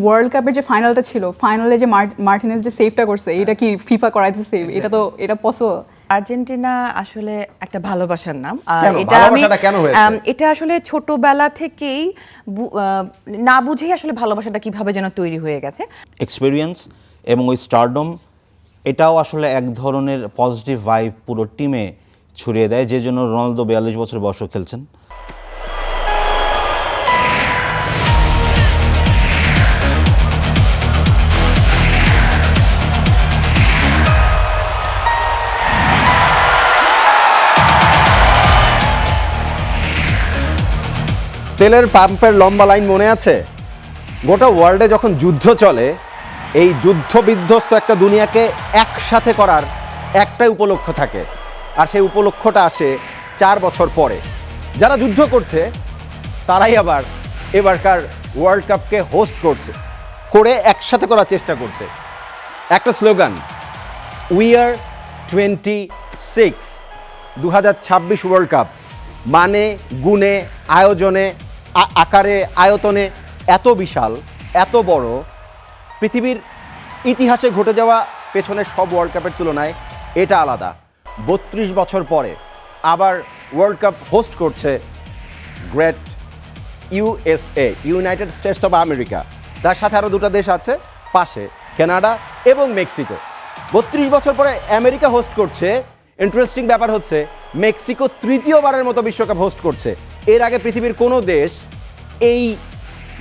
World কাপের যে ফাইনালটা ছিল, ফাইনালে যে মার্টিনেজ যে সেভটা করছে, এটা কি ফিফা করাইছে সেভ? এটা পসিবল? আর্জেন্টিনা আসলে একটা ভালোবাসার নাম, আর কেন? এটা আমি ভালোবাসাটা কেন হয়েছে? এটা আসলে ছোটবেলা থেকেই না বুঝেই আসলে ভালোবাসাটা কিভাবে যেন তৈরি হয়ে গেছে। এক্সপেরিয়েন্স এবং ওই স্টারডম, এটাও আসলে এক ধরনের পজিটিভ ভাইব পুরো টিমে ছড়িয়ে দেয়, যে জন্য রোনালদো 42 বছর বয়সেও খেলছেন। তেলের পাম্পের লম্বা লাইন মনে আছে? গোটা ওয়ার্ল্ডে যখন যুদ্ধ চলে, এই যুদ্ধ বিধ্বস্ত একটা দুনিয়াকে একসাথে করার একটাই উপলক্ষ্য থাকে, আর সেই উপলক্ষ্যটা আসে 4 বছর পরে। যারা যুদ্ধ করছে তারাই আবার এবারকার ওয়ার্ল্ড কাপকে হোস্ট করে একসাথে করার চেষ্টা করছে। একটা slogan, we are 26, 2026 world cup, মানে গুণে, আয়োজনে, আকারে, আয়তনে এত বিশাল, এত বড়, পৃথিবীর ইতিহাসে ঘটে যাওয়া পেছনের সব ওয়ার্ল্ড কাপের তুলনায় এটা আলাদা। 32 বছর পরে আবার ওয়ার্ল্ড কাপ হোস্ট করছে great USA, United states of America. তার সাথে আরও 2টা দেশ আছে পাশে, কানাডা এবং মেক্সিকো। 32 বছর পরে আমেরিকা হোস্ট করছে। ইন্টারেস্টিং ব্যাপার হচ্ছে, মেক্সিকো 3য়বারের মতো বিশ্বকাপ হোস্ট করছে। এর আগে পৃথিবীর কোনো দেশ এই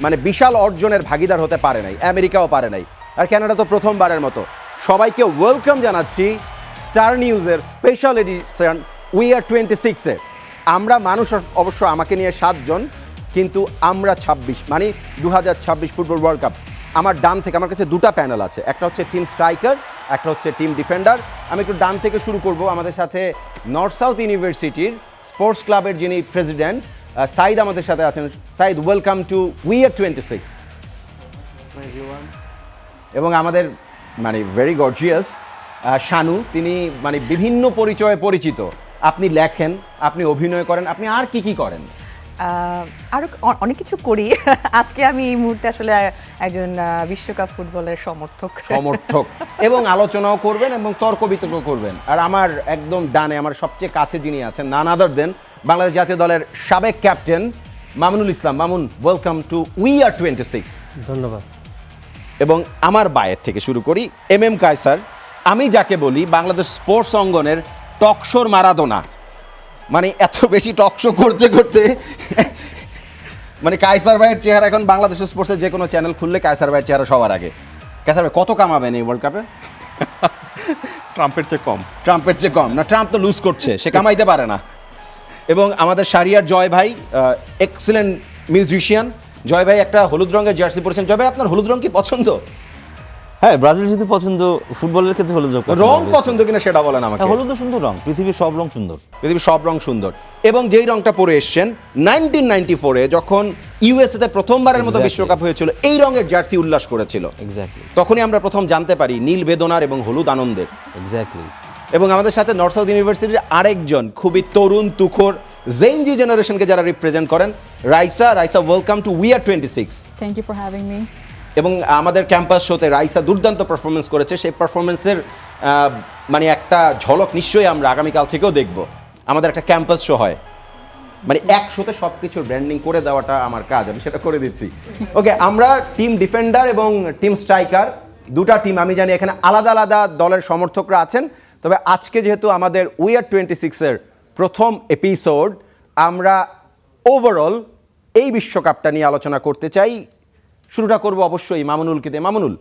মানে বিশাল অর্জনের ভাগিদার হতে পারে নাই, আমেরিকাও পারে নাই, আর কানাডা তো প্রথমবারের মতো। সবাইকে ওয়েলকাম জানাচ্ছি স্টার নিউজের স্পেশাল এডিশন উই আর 26-এ। আমরা মানুষ অবশ্য আমাকে নিয়ে 7 জন, কিন্তু আমরা 26, মানে 2026 ফুটবল ওয়ার্ল্ড কাপ। আমার ডান থেকে, আমার কাছে 2টা প্যানেল আছে, একটা হচ্ছে টিম স্ট্রাইকার, একটা হচ্ছে টিম ডিফেন্ডার। আমি একটু ডান থেকে শুরু করব। আমাদের সাথে নর্থ সাউথ ইউনিভার্সিটির স্পোর্টস ক্লাবের যিনি প্রেসিডেন্ট সাইদ আমাদের সাথে আছেন। Saeed, welcome to we are 26। এবং আমাদের মানে ভেরি গর্জিয়াস শানু, তিনি মানে বিভিন্ন পরিচয়ে পরিচিত। আপনি লেখেন, আপনি অভিনয় করেন, আপনি আর কি করেন? আরো অনেক কিছু করি। আজকে আমি এই মুহূর্তে আসলে একজন বিশ্বকাপ ফুটবলের সমর্থক এবং আলোচনাও করবেন এবং তর্ক বিতর্ক করবেন। আর আমার একদম ডানে, আমার সবচেয়ে কাছে যিনি আছেন, নান আদার দেন বাংলাদেশ জাতীয় দলের সাবেক captain Mamunul Islam. Mamun, welcome to we are 26। ধন্যবাদ। এবং আমার বায়ের থেকে শুরু করি, এম কায়সার। আমি যাকে বলি বাংলাদেশ স্পোর্টস অঙ্গনের টকশোর মারাদোনা, মানে এত বেশি টকশো করতে করতে মানে কায়সার ভাইয়ের চেহারা এখন বাংলাদেশের স্পোর্টসের যে কোনো চ্যানেল খুললে কায়সার ভাইয়ের চেহারা সবার আগে। কায়সার ভাই, কত কামাবেন এই ওয়ার্ল্ড কাপে? ট্রাম্পের চেয়ে কম। ট্রাম্পের চেয়ে কম না? ট্রাম্প তো লুজ করছে, সে কামাইতে পারে না। এবং আমাদের শারিয়ার জয় ভাই, এক্সিলেন্ট মিউজিশিয়ান। জয় ভাই একটা হলুদ রঙের জার্সি পরেছেন। জয় ভাই, আপনার হলুদ রং কি পছন্দ? হ্যাঁ, ব্রাজিল যেহেতু পছন্দ, ফুটবলের ক্ষেত্রে হলুদ রং পছন্দ কিনা সেটা বলেন আমাকে। হলুদ সুন্দর রং, পৃথিবীর সব রং সুন্দর। পৃথিবীর সব রং সুন্দর। এবং যেই রংটা পরে এসছেন 1994-এ যখন ইউএসএতে প্রথমবারের মতো বিশ্বকাপ হয়েছিল, এই রঙের জার্সি উল্লাস করেছিল। এক্স্যাক্টলি, তখনই আমরা প্রথম জানতে পারি নীল বেদনার এবং হলুদ আনন্দের। এক্স্যাক্টলি। এবং আমাদের সাথে নর্থ সাউথ ইউনিভার্সিটির আরেকজন খুবই তরুণ তুখোর জেনজি জেনারেশনকে যারা রিপ্রেজেন্ট করেন, Raisa. Welcome to we are 26। Thank you for having me. এবং আমাদের ক্যাম্পাস শোতে রাইসা দুর্দান্ত পারফরমেন্স করেছে। সেই পারফরমেন্সের মানে একটা ঝলক নিশ্চয়ই আমরা আগামীকাল থেকেও দেখব। আমাদের একটা ক্যাম্পাস শো হয়, মানে এক শোতে সব কিছুর ব্র্যান্ডিং করে দেওয়াটা আমার কাজ, আমি সেটা করে দিচ্ছি। ওকে, আমরা টিম ডিফেন্ডার এবং টিম স্ট্রাইকার 2টা টিম। আমি জানি এখানে আলাদা আলাদা দলের সমর্থকরা আছেন, তবে আজকে যেহেতু আমাদের উই আর 26-এর প্রথম এপিসোড, আমরা ওভারঅল এই বিশ্বকাপটা নিয়ে আলোচনা করতে চাই। শুরুটা করব অবশ্যই মামুনুলকে দিয়ে। মামুনুল,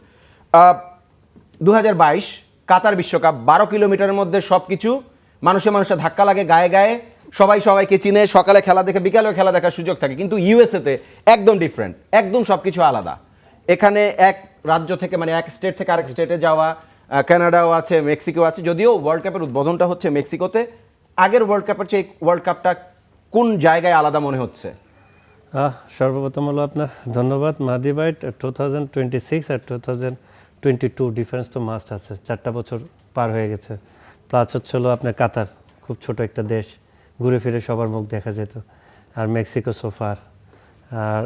2022 কাতার বিশ্বকাপ, 12 কিলোমিটারের মধ্যে সব কিছু, মানুষে ধাক্কা লাগে, গায়ে গায়ে সবাই সবাইকে চিনে, সকালে খেলা দেখে বিকালেও খেলা দেখার সুযোগ থাকে। কিন্তু ইউএসএতে একদম ডিফারেন্ট, একদম সব কিছু আলাদা। এখানে এক রাজ্য থেকে, মানে এক স্টেট থেকে আরেক স্টেটে যাওয়া, কানাডাও আছে, মেক্সিকো আছে, যদিও ওয়ার্ল্ড কাপের উদ্বোধনটা হচ্ছে মেক্সিকোতে। আগের ওয়ার্ল্ড কাপের চেয়ে ওয়ার্ল্ড কাপটা কোন জায়গায় আলাদা মনে হচ্ছে? সর্বপ্রথম হলো আপনার ধন্যবাদ মাদি ভাই। 2026 আর 2022 ডিফারেন্স তো মাস্ট আছে, 4টা বছর পার হয়ে গেছে। প্লাস হচ্ছে হলো আপনার কাতার, খুব ছোট একটা দেশ, ঘুরে ফিরে সবার মুখ দেখা যেত। আর মেক্সিকো সোফার, আর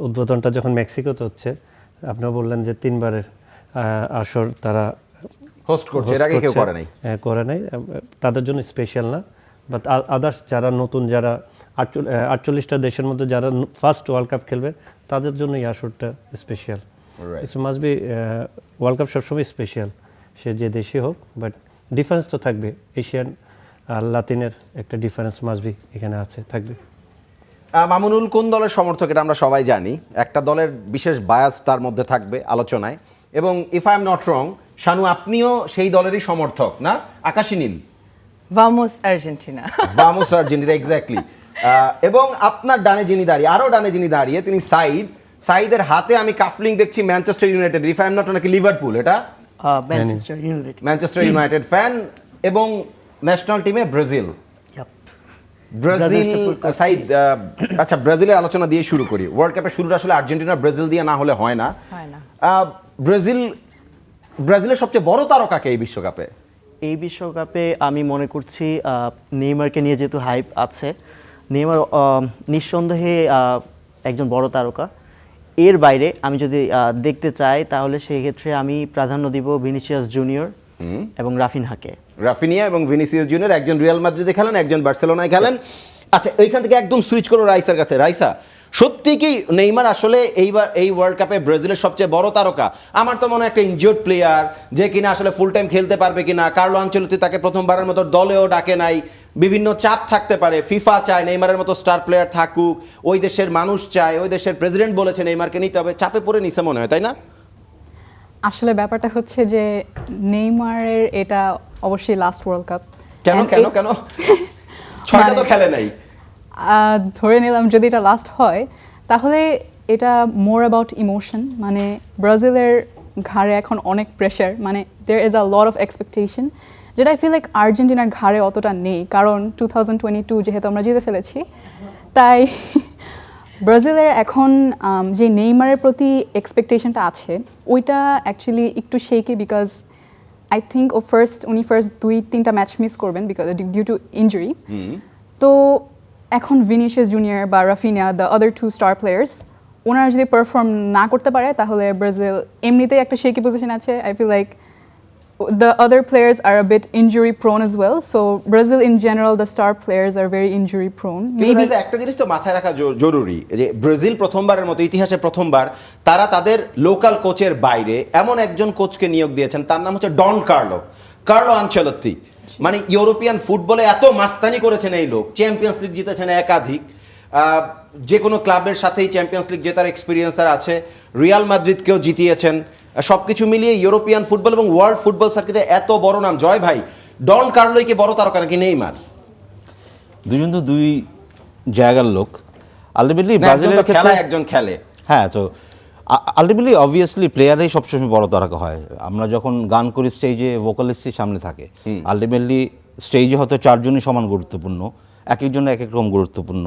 উদ্বোধনটা যখন মেক্সিকোতে হচ্ছে, আপনিও বললেন যে 3বারের আসর তারা হোস্ট করছে, এর আগে কেউ করে নাই। করে নাই, তাদের জন্য স্পেশাল না, বাট আদার্স যারা নতুন, যারা 48টা দেশের মধ্যে যারা ফার্স্ট ওয়ার্ল্ড কাপ খেলবে, তাদের জন্য এই আসরটা special. It's must be, world cup সবসময় স্পেশাল, সে যে দেশে হোক, বাট ডিফারেন্স তো থাকবে, এশিয়ান আর লাতিনের একটা ডিফারেন্স মাস্ট বি এখানে আছে, থাকবে। মামুনুল কোন দলের সমর্থক এটা আমরা সবাই জানি, একটা দলের বিশেষ বায়াস তার মধ্যে থাকবে আলোচনায়, এবং if I am not wrong, Shanu আপনিও সেই দলেরই সমর্থক না? আকাশী নীল, ভামোস আর্জেন্টিনা। বামোস আর্জেন্টিনা, এক্স্যাক্টলি। এবং আপনার ডানে যিনি দাঁড়িয়ে, আরও ডানে যিনি দাঁড়িয়ে, তিনি সাইদের হাতে আমি কাফলিং দেখছি Manchester United, if I am not নাকি লিভারপুল, এটা ম্যানচেস্টার ইউনাইটেড ফ্যান, এবং ন্যাশনাল টিমে ব্রাজিল। ব্রাজিল সাইদ, আচ্ছা ব্রাজিলের আলোচনা দিয়ে শুরু করি। ওয়ার্ল্ড কাপের শুরুটা আসলে আর্জেন্টিনা ব্রাজিল দিয়ে না হলে হয় না। ব্রাজিলের সবচেয়ে বড় তারকাকে এই বিশ্বকাপে? এই বিশ্বকাপে আমি মনে করছি নেইমারকে নিয়ে যেহেতু হাইপ আছে, নেইমার নিঃসন্দেহে একজন বড় তারকা। এর বাইরে আমি যদি দেখতে চাই তাহলে সেই ক্ষেত্রে আমি প্রাধান্য দিব ভিনিসিয়াস জুনিয়র এবং রাফিনহাকে। রাফিনিয়া এবং ভিনিসিয়াস জুনিয়র, একজন রিয়াল মাদ্রিদে খেলেন, একজন বার্সেলোনায় খেলেন। আচ্ছা, এইখান থেকে একদম সুইচ করো রাইসার কাছে। রাইসা, সত্যি কি নেইমার আসলে এইবার এই ওয়ার্ল্ড কাপে ব্রাজিলের সবচেয়ে বড় তারকা? আমার তো মনে হয় একটা ইনজিওর্ড প্লেয়ার, যে কিনা আসলে ফুল টাইম খেলতে পারবে কিনা। কার্লো আনচেলত্তি তাকে প্রথমবারের মতো দলেও ডাকে নাই, বিভিন্ন চাপ থাকতে পারে। ফিফা চায় নেইমারের মতো স্টার প্লেয়ার থাকুক, ওই দেশের মানুষ চায়, ওই দেশের প্রেসিডেন্ট বলেছে নেইমারকে নিতে হবে, চাপে পড়ে নিছে মনে হয়, তাই না? আসলে ব্যাপারটা হচ্ছে যে নেইমারের এটা অবশ্যই লাস্ট ওয়ার্ল্ড কাপ। কেন কেন কেন? ছয়টা তো খেলে নাই। ধরে নিলাম যদি এটা লাস্ট হয়, তাহলে এটা মোর অ্যাবাউট ইমোশন। মানে ব্রাজিলের ঘাড়ে এখন অনেক প্রেশার, মানে there is a lot of expectation, যেটা আই ফিল লাইক আর্জেন্টিনার ঘাড়ে অতটা নেই, কারণ 2022 যেহেতু আমরা জিতে ফেলেছি, তাই ব্রাজিলের এখন যে নেইমারের প্রতি এক্সপেকটেশনটা আছে ওইটা অ্যাকচুয়ালি একটু শেকি, বিকজ আই থিঙ্ক উনি ফার্স্ট 2-3টা ম্যাচ মিস করবেন বিকজ ডিউ টু ইনজুরি। তো এখন ভিনিসিয়াস জুনিয়র বা Raphinha, the other 2 star players, ওনারা যদি পারফর্ম না করতে পারে তাহলে ব্রাজিল এমনিতেই একটা শেকি পজিশন আছে। I feel like the other players are a bit injury prone as well, so Brazil in general, the star players are very injury prone. কিন্তু একটা জিনিস তো মাথায় রাখা জরুরি, যে ব্রাজিল প্রথমবারের মতো ইতিহাসে প্রথমবার তারা তাদের লোকাল কোচের বাইরে এমন একজন কোচকে নিয়োগ দিয়েছেন, তার নাম হচ্ছে ডন কার্লো আনচেলত্তি। মানে ইউরোপিয়ান ফুটবলে এত মাস্তানি করেছেন এই লোক, চ্যাম্পিয়ন্স লিগ জিতেছেন একাধিক, যে কোনো ক্লাবের সাথেই চ্যাম্পিয়ন্স লিগ জেতার এক্সপিরিয়েন্স আর আছে, রিয়াল মাদ্রিদকেও জিতিয়েছেন। সব কিছু মিলিয়ে ইউরোপিয়ান ফুটবল এবং ওয়ার্ল্ড ফুটবল সার্কিটে এত বড় নাম। জয় ভাই, ডন কার্লোই কি বড় তারকা নাকি নেইমার? দুজন তো দুই জায়গার লোক। আলটিমেটলি ব্রাজিলের ক্ষেত্রে একজন খেলে, হ্যাঁ, তো আলটিমেটলি অবভিয়াসলি প্লেয়ারই সবসময় বড় তারকা হয়। আমরা যখন গান করি স্টেজে ভোকালিস্টই সামনে থাকে, আলটিমেটলি স্টেজে হয়তো 4 জনই সমান গুরুত্বপূর্ণ, এক একজনের এক এক রকম গুরুত্বপূর্ণ,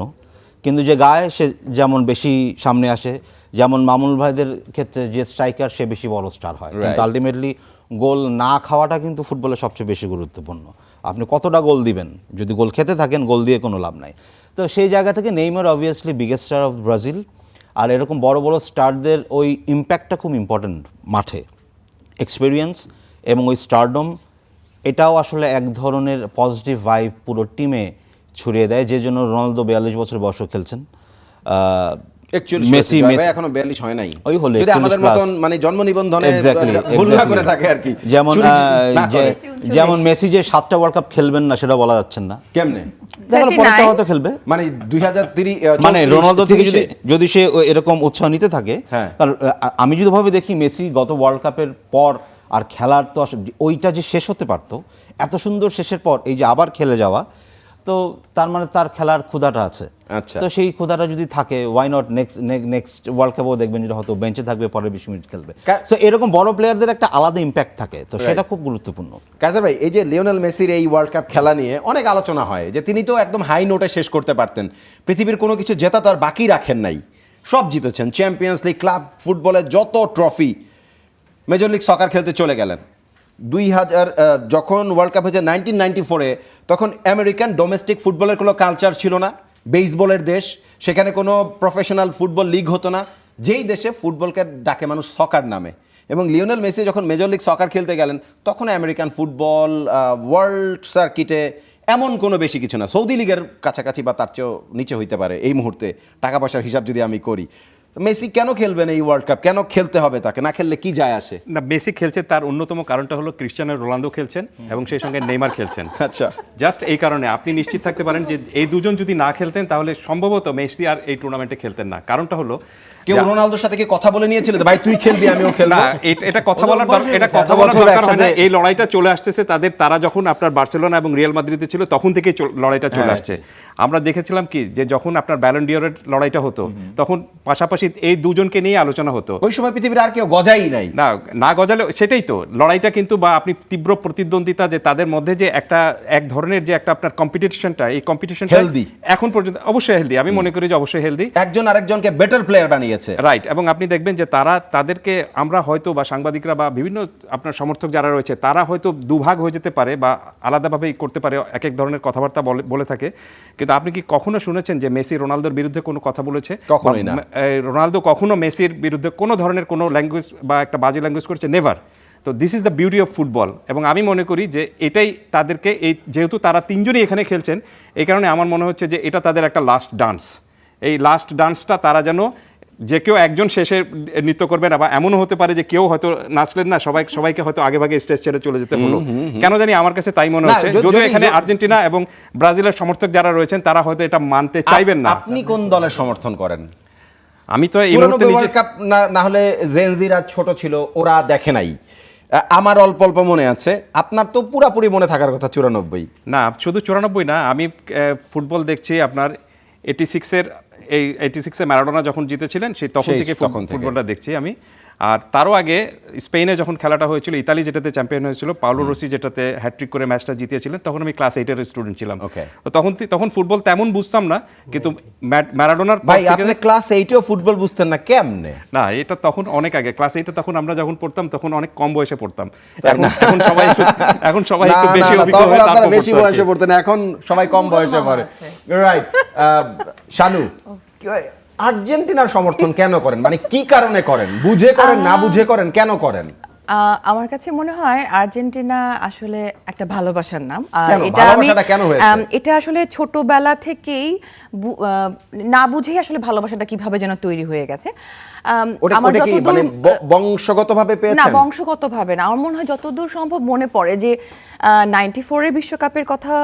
কিন্তু যে গায়ে সে যেমন বেশি সামনে আসে, যেমন মামুন ভাইদের ক্ষেত্রে যে স্ট্রাইকার সে বেশি বড় স্টার হয়, কিন্তু আলটিমেটলি গোল না খাওয়াটা কিন্তু ফুটবলে সবচেয়ে বেশি গুরুত্বপূর্ণ। আপনি কতটা গোল দিবেন, যদি গোল খেতে থাকেন গোল দিয়ে কোনো লাভ নাই। তো সেই জায়গা থেকে Neymar obviously biggest star of Brazil, আর এরকম বড় বড় স্টারদের ওই ইম্প্যাক্টটা খুব ইম্পর্ট্যান্ট মাঠে, এক্সপিরিয়েন্স এবং ওই স্টারডম, এটাও আসলে এক ধরনের পজিটিভ ভাইব পুরো টিমে ছড়িয়ে দেয়, যে জন্য রোনালদো 42 বছর বয়সে খেলছেন। মেসি এখনো 42 হয় নাই, ওই হলো যদি আমাদের মতন মানে জন্ম নিবন্ধনে ভুল না করে থাকে আর কি। যেমন মেসি যে 7টা ওয়ার্ল্ড কাপ খেলবেন না সেটা বলা যাচ্ছে না, কেমনে দেখো পরেরটা হয়তো খেলবে, মানে 2030 মানে রোনালদো থেকে যদি সে এরকম উৎসাহ নিতে থাকে। কারণ আমি যদি ভাবে দেখি মেসি গত ওয়ার্ল্ড কাপের পর আর খেলার তো ওইটা যে শেষ হতে পারতো, এত সুন্দর শেষের পর এই যে আবার খেলে যাওয়া, তো তার মানে তার খেলার ক্ষুধাটা আছে। আচ্ছা, তো সেই ক্ষুধাটা যদি থাকে, ওয়াই নট নেক্সট ওয়ার্ল্ড কাপও দেখবেন যেটা হয়তো বেঞ্চে থাকবে, পরে 20 মিনিট খেলবে। তো এরকম বড় প্লেয়ারদের একটা আলাদা ইম্প্যাক্ট থাকে, তো সেটা খুব গুরুত্বপূর্ণ। কাজের ভাই, এই যে লিওনেল মেসির এই ওয়ার্ল্ড কাপ খেলা নিয়ে অনেক আলোচনা হয় যে তিনি তো একদম হাই নোটে শেষ করতে পারতেন, পৃথিবীর কোনো কিছু জেতা তো আর বাকি রাখেন নাই, সব জিতেছেন, চ্যাম্পিয়ন্স লিগ, ক্লাব ফুটবলের যত ট্রফি, মেজর লিগ সকার খেলতে চলে গেলেন। 2000 যখন ওয়ার্ল্ড কাপ হয়েছে 1994-এ, তখন আমেরিকান ডোমেস্টিক ফুটবলের কোনো কালচার ছিল না, বেসবলের দেশ, সেখানে কোনো প্রফেশনাল ফুটবল লিগ হতো না, যেই দেশে ফুটবলকে ডাকে মানুষ সকার নামে। এবং লিওনেল মেসি যখন মেজর লিগ সকার খেলতে গেলেন তখন আমেরিকান ফুটবল ওয়ার্ল্ড সার্কিটে এমন কোনো বেশি কিছু না, সৌদি লিগের কাছাকাছি বা তার চেয়েও নিচে হইতে পারে এই মুহূর্তে টাকা পয়সার হিসাব যদি আমি করি। তো মেসি কেন খেলবেন এই ওয়ার্ল্ড কাপ, কেন খেলতে হবে তাকে, না খেললে কি যায় আসে? না, মেসি খেলছে তার অন্যতম কারণটা হলো ক্রিশ্চিয়ানো রোনালদো খেলছেন এবং সেই সঙ্গে নেইমার খেলছেন। আচ্ছা, জাস্ট এই কারণে আপনি নিশ্চিত থাকতে পারেন যে এই দুজন যদি না খেলতেন তাহলে সম্ভবত মেসি আর এই টুর্নামেন্টে খেলতেন না। কারণটা হলো কেউ রোনালদোর সাথে কি কথা বলে নিয়েছিল যে ভাই তুই খেলবি আমিও খেলবো? না, এটা কথা বলার দরকার হয় না। এই লড়াইটা চলে আসতেছে তারা যখন আপনার বার্সেলোনা এবং রিয়াল মাদ্রিদে ছিল তখন থেকেই লড়াইটা চলে আসছে। আমরা দেখেছিলাম কি যে যখন আপনার ব্যালন ডিওরের লড়াইটা হতো তখন পাশাপাশি এই দুজনকে নিয়ে আলোচনা হতো। ওই সময় পৃথিবীর আর কেউ গজাই নাই। না গজালে সেটাই তো লড়াইটা, কিন্তু বা আপনি তীব্র প্রতিদ্বন্দ্বিতা যে তাদের মধ্যে যে এক ধরনের যে একটা আপনার কম্পিটিশনটা, এই কম্পিটিশনটা Healthy। এখন পর্যন্ত অবশ্যই হেলদি, আমি মনে করি যে অবশ্যই হেলদি, একজন আরেকজনকে বেটার প্লেয়ার বানিয়েছে। রাইট। এবং আপনি দেখবেন যে তাদেরকে আমরা হয়তো বা সাংবাদিকরা বা বিভিন্ন আপনার সমর্থক যারা রয়েছে তারা হয়তো দুভাগ হয়ে যেতে পারে বা আলাদাভাবেই করতে পারে, এক এক ধরনের কথাবার্তা বলে থাকে। কিন্তু আপনি কি কখনো শুনেছেন যে মেসি রোনালদোর বিরুদ্ধে কোনো কথা বলেছে? কখনোই না। রোনালদো কখনো মেসির বিরুদ্ধে কোনো ধরনের কোনো ল্যাঙ্গুয়েজ বা একটা বাজে ল্যাঙ্গুয়েজ করেছে? নেভার। তো this is the beauty of football. এবং আমি মনে করি যে এটাই তাদেরকে, এই যেহেতু তারা তিনজনই এখানে খেলছেন, এই কারণে আমার মনে হচ্ছে যে এটা তাদের একটা লাস্ট ডান্স। এই লাস্ট ডান্সটা তারা যেন যে কেউ একজন শেষে নৃত্য করবে না, বা এমনও হতে পারে যে কেউ হয়তো নাচলেন না, সবাইকে হয়তো আগে ভাগে স্টেজ ছেড়ে চলে যেতে হলো। কেন জানি আমার কাছে তাই মনে হচ্ছে, যদিও এখানে আর্জেন্টিনা এবং ব্রাজিলের সমর্থক যারা রয়েছেন তারা হয়তো এটা মানতে চাইবেন না। আপনি কোন দলের সমর্থন করেন? আমি তো এই মুহূর্তে নিজে ওয়ার্ল্ড কাপ না হলে জেনজিরা ছোট ছিল, ওরা দেখে নাই। আমার অল্প অল্প মনে আছে, আপনার তো পুরাপুরি মনে থাকার কথা 94। না, শুধু 94 না, আমি ফুটবল দেখছি আপনার 86-এ ম্যারাডোনা যখন জিতেছিলেন তখন থেকে ফুটবলটা দেখছি আমি। আর তারও আগে স্পেনে যখন খেলাটা হয়েছিল, ইতালি যেটাতে চ্যাম্পিয়ন হয়েছিল, পাওলো রসি যেটাতে হ্যাট্রিক করে ম্যাচটা জিতিয়েছিলেন, তখন আমি ক্লাস 8-এর স্টুডেন্ট ছিলাম। তো তখন ফুটবল তেমন বুঝতাম না, কিন্তু ম্যারাডোনার ভাই আপনি ক্লাস 8এও ফুটবল বুঝতেন না কেমনে? না, এটা তখন অনেক আগে, ক্লাস 8-এ তখন আমরা যখন পড়তাম তখন অনেক কম বয়সে পড়তাম। এখন সবাই একটু বেশি অভিজ্ঞ হয়ে তারপর বেশি বয়সে পড়তেন, এখন সবাই কম বয়সে পড়ে। রাইট। শানু, আর্জেন্টিনার সমর্থন কেন করেন, মানে কি কারণে করেন? বুঝে করেন, না বুঝে করেন, কেন করেন? আমার কাছে মনে হয় আর্জেন্টিনা আসলে একটা ভালোবাসার নাম। আর কেন? এটা ভালোবাসাটা কেন হয়েছে? এটা আসলে ছোটবেলা থেকেই না বুঝেই আসলে ভালোবাসাটা কিভাবে যেন তৈরি হয়ে গেছে। ওটা কি মানে বংশগতভাবে না, পেয়েছেন? বংশগতভাবে না, আমার মনে হয় যতদূর সম্ভব মনে পড়ে যে 94-এর বিশ্বকাপের কথা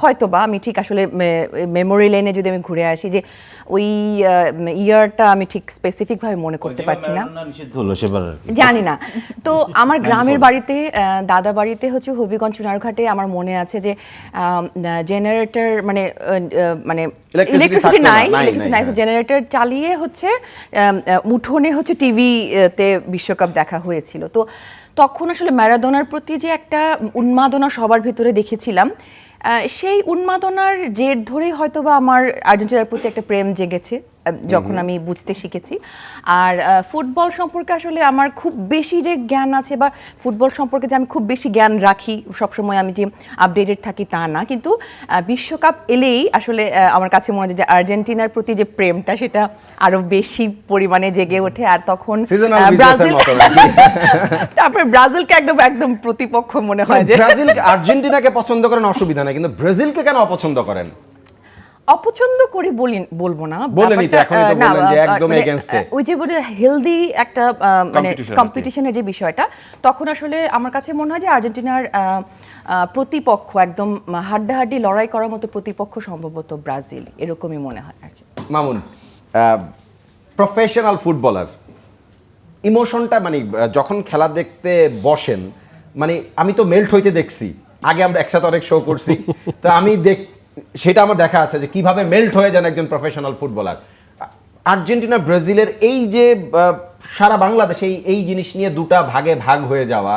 হয়তোবা আমি ঠিক আসলে মেমোরি লেনে যদি আমি ঘুরে আসি, যে ওই ইয়ারটা আমি ঠিক স্পেসিফিক ভাবে মনে করতে পারছি না, জানি না। তো আমার গ্রামের বাড়িতে, দাদা বাড়িতে হচ্ছে হবিগঞ্জ চুনারঘাটে, আমার মনে আছে যে জেনারেটর মানে ইলেকট্রিসিটি নাই, জেনারেটর চালিয়ে হচ্ছে উঠোনে হচ্ছে টিভিতে বিশ্বকাপ দেখা হয়েছিল। তো তখন আসলে ম্যারাডোনার প্রতি যে একটা উন্মাদনা সবার ভিতরে দেখেছিলাম, সেই উন্মাদনার জের ধরেই হয়তোবা আমার আর্জেন্টিনার প্রতি একটা প্রেম জেগেছে যখন আমি বুঝতে শিখেছি। আর ফুটবল সম্পর্কে আসলে আমার খুব বেশি যে জ্ঞান আছে, বা ফুটবল সম্পর্কে যে আমি খুব বেশি জ্ঞান রাখি, সবসময় আমি যে আপডেটেড থাকি তা না, কিন্তু বিশ্বকাপ এলেই আসলে আমার কাছে মনে হয় যে আর্জেন্টিনার প্রতি যে প্রেমটা সেটা আরো বেশি পরিমাণে জেগে ওঠে। আর তখন ব্রাজিল, তারপরে ব্রাজিলকে একদম প্রতিপক্ষ মনে হয়। যে ব্রাজিল আর্জেন্টিনাকে পছন্দ করেন অসুবিধা নাই, কিন্তু ব্রাজিলকে কেন অপছন্দ করেন? অপছন্দ করি বলবো না, বলেনই তো, এখনই তো বললেন যে একদম এগেইনস্টে। ওই যে বলে হেলদি একটা মানে কম্পিটিশনের যে বিষয়টা, তখন আসলে আমার কাছে মনে হয় যে আর্জেন্টিনার প্রতিপক্ষ একদম হাড্ডাহাড্ডি লড়াই করার মতো প্রতিপক্ষ সম্ভবত ব্রাজিল, এরকমই মনে হয় আর কি। মামুন, প্রফেশনাল ফুটবলার, ইমোশনটা মানে যখন খেলা দেখতে বসেন, মানে আমি তো মেল্ট হইতে দেখছি, আগে আমরা একসাথে অনেক শো করছি, তো আমি সেটা আমার দেখা আছে যে কিভাবে মেল্ট হয়ে যান একজন প্রফেশনাল ফুটবলার। আর্জেন্টিনা ব্রাজিলের এই যে সারা বাংলাদেশে এই জিনিস নিয়ে দুটা ভাগে ভাগ হয়ে যাওয়া,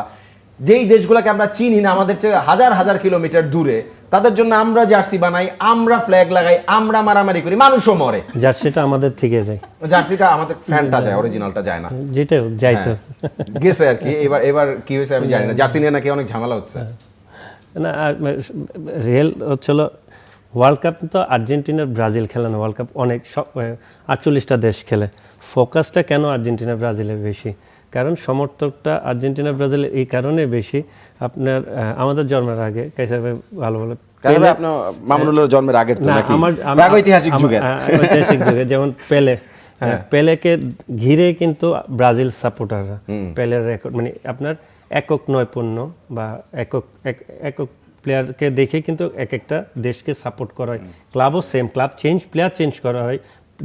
যেই দেশগুলোকে আমরা চিনি না, আমাদের চেয়ে হাজার হাজার কিলোমিটার দূরে, তাদের জন্য আমরা জার্সি বানাই, আমরা ফ্ল্যাগ লাগাই, আমরা মারামারি করি, মানুষও মরে। জার্সিটা আমাদের থেকে যায়, জার্সিটা আমাদের ফ্যানটা যায়, অরিজিনালটা যায় না। যেটা যাই তো গেছে আর কি। এবার কি হয়েছে আমি জানি না, জার্সি নিয়ে নাকি অনেক ঝামেলা হচ্ছে। না, রিয়েল হচ্ছিল ওয়ার্ল্ড কাপ তো আর্জেন্টিনার ব্রাজিল খেলে না, ওয়ার্ল্ড কাপ অনেক 48টা দেশ খেলে। ফোকাসটা কেন আর্জেন্টিনা ব্রাজিলের বেশি? কারণ সমর্থকটা আর্জেন্টিনা ব্রাজিলের এই কারণে বেশি, আপনার আমাদের জন্মের আগে কাইসার ভাই ভালো ভালো কারণ আপনার মামুনুলের জন্মের আগের তো না, নাকি আমার- আমার- প্রাগৈতিহাসিক যুগের ঐতিহাসিক যুগে যেমন পেলেকে ঘিরে কিন্তু ব্রাজিল সাপোর্টাররা পেলের রেকর্ড মানে আপনার একক নৈপুণ্য বা একক প্লেয়ারকে দেখে কিন্তু এক একটা দেশকে সাপোর্ট করা হয়। ক্লাবও same, club change, player change করা হয়।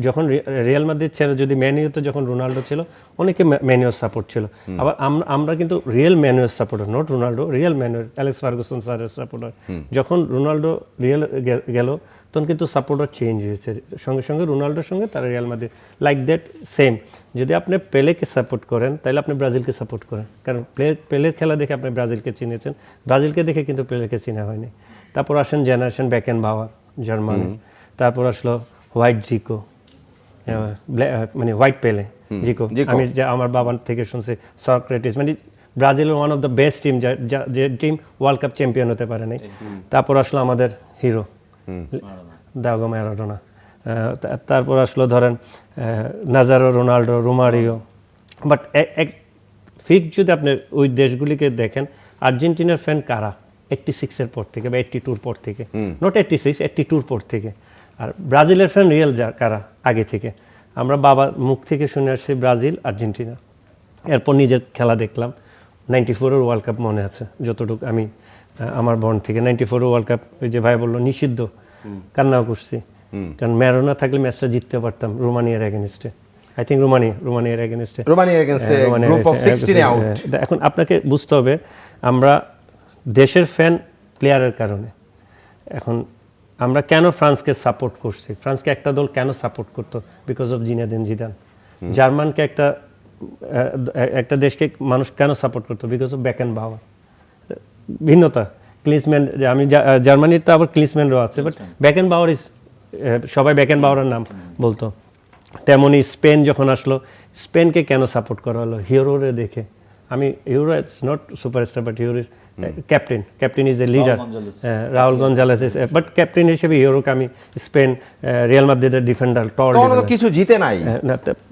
যখন রিয়াল মাদ্রিদ ছেড়ে যদি ম্যানিউতে যখন রোনাল্ডো ছিল, অনেকে ম্যানিউর সাপোর্ট ছিল। আবার আমরা কিন্তু real ম্যানুয়ার supporter, not Ronaldo, real ম্যানুয়ার, Alex Ferguson স্যারের সাপোর্টার। যখন রোনাল্ডো রিয়েল গেল তখন কিন্তু সাপোর্টার চেঞ্জ হয়েছে, সঙ্গে সঙ্গে রোনাল্ডোর সঙ্গে তারা Real Madrid, like that same. যদি আপনি পেলেকে সাপোর্ট করেন তাহলে আপনি ব্রাজিলকে সাপোর্ট করেন, কারণ পেলের খেলা দেখে আপনি ব্রাজিলকে চিনেছেন, ব্রাজিলকে দেখে কিন্তু পেলেকে চিনা হয়নি। তারপর আসেন জেনারেশন বেকেনবাওয়ার জার্মানি, তারপর আসলো হোয়াইট জিকো, মানে হোয়াইট পেলে, জিকো। আমি আমার বাবার থেকে শুনছি সক্রেটিস, মানে ব্রাজিলের one of the best team, যে টিম ওয়ার্ল্ড কাপ চ্যাম্পিয়ন হতে পারে নাই। তারপর আসলো আমাদের হিরো দাগো ম্যারাডোনা, তারপর আসলো ধরেন নাজারো, রোনাল্ডো, রোমারিও। বাট এক ফিক যদি আপনি ওই দেশগুলিকে দেখেন, আর্জেন্টিনার ফ্যান কারা 86-এর পর থেকে বা 82-র পর থেকে, নট 86, 82-র পর থেকে। আর ব্রাজিলের ফ্যান রিয়েল কারা আগে থেকে। আমরা বাবার মুখ থেকে শুনে আসছি ব্রাজিল, আর্জেন্টিনা। এরপর নিজের খেলা দেখলাম, 94-এর ওয়ার্ল্ড কাপ মনে আছে যতটুকু আমি, আমার বর্ণ থেকে 94-এর ওয়ার্ল্ড কাপ, ওই যে ভাই বললো নিষিদ্ধ, কান্নাও করছি, কারণ ম্যারাডোনা থাকলে ম্যাচটা জিততে পারতাম রোমানিয়ার এগেনস্টে। আই থিঙ্ক রোমানিয়ার এগেনস্টে, গ্রুপ অফ 16 এ আউট। এখন আপনাকে বুঝতে হবে, আমরা দেশের ফ্যান প্লেয়ারের কারণে। এখন আমরা কেন ফ্রান্সকে সাপোর্ট করছি, ফ্রান্সকে একটা দল কেন সাপোর্ট করতো? Because of Zinedine Zidane. জার্মানকে একটা দেশকে মানুষ কেন সাপোর্ট করতো? Because of Beckenbauer. ভিন্নতা, ক্লিন্সম্যান, আমি জার্মানির তো আবার ক্লিন্সম্যানও আছে, বাট বেকেনবাওয়ার ইজ, সবাই বেকেনবাওয়ারের নাম বলতো। তেমনি স্পেন যখন আসলো, স্পেনকে কেন সাপোর্ট করা হলো? হিরোরে দেখে। আমি hero is not superstar, but hero is captain is a leader, Rahul Gonzalez, but captain হিসেবে হিরোকে আমি স্পেন, রিয়াল মাদ্রিদের ডিফেন্ডার, কিছু জিতে নাই।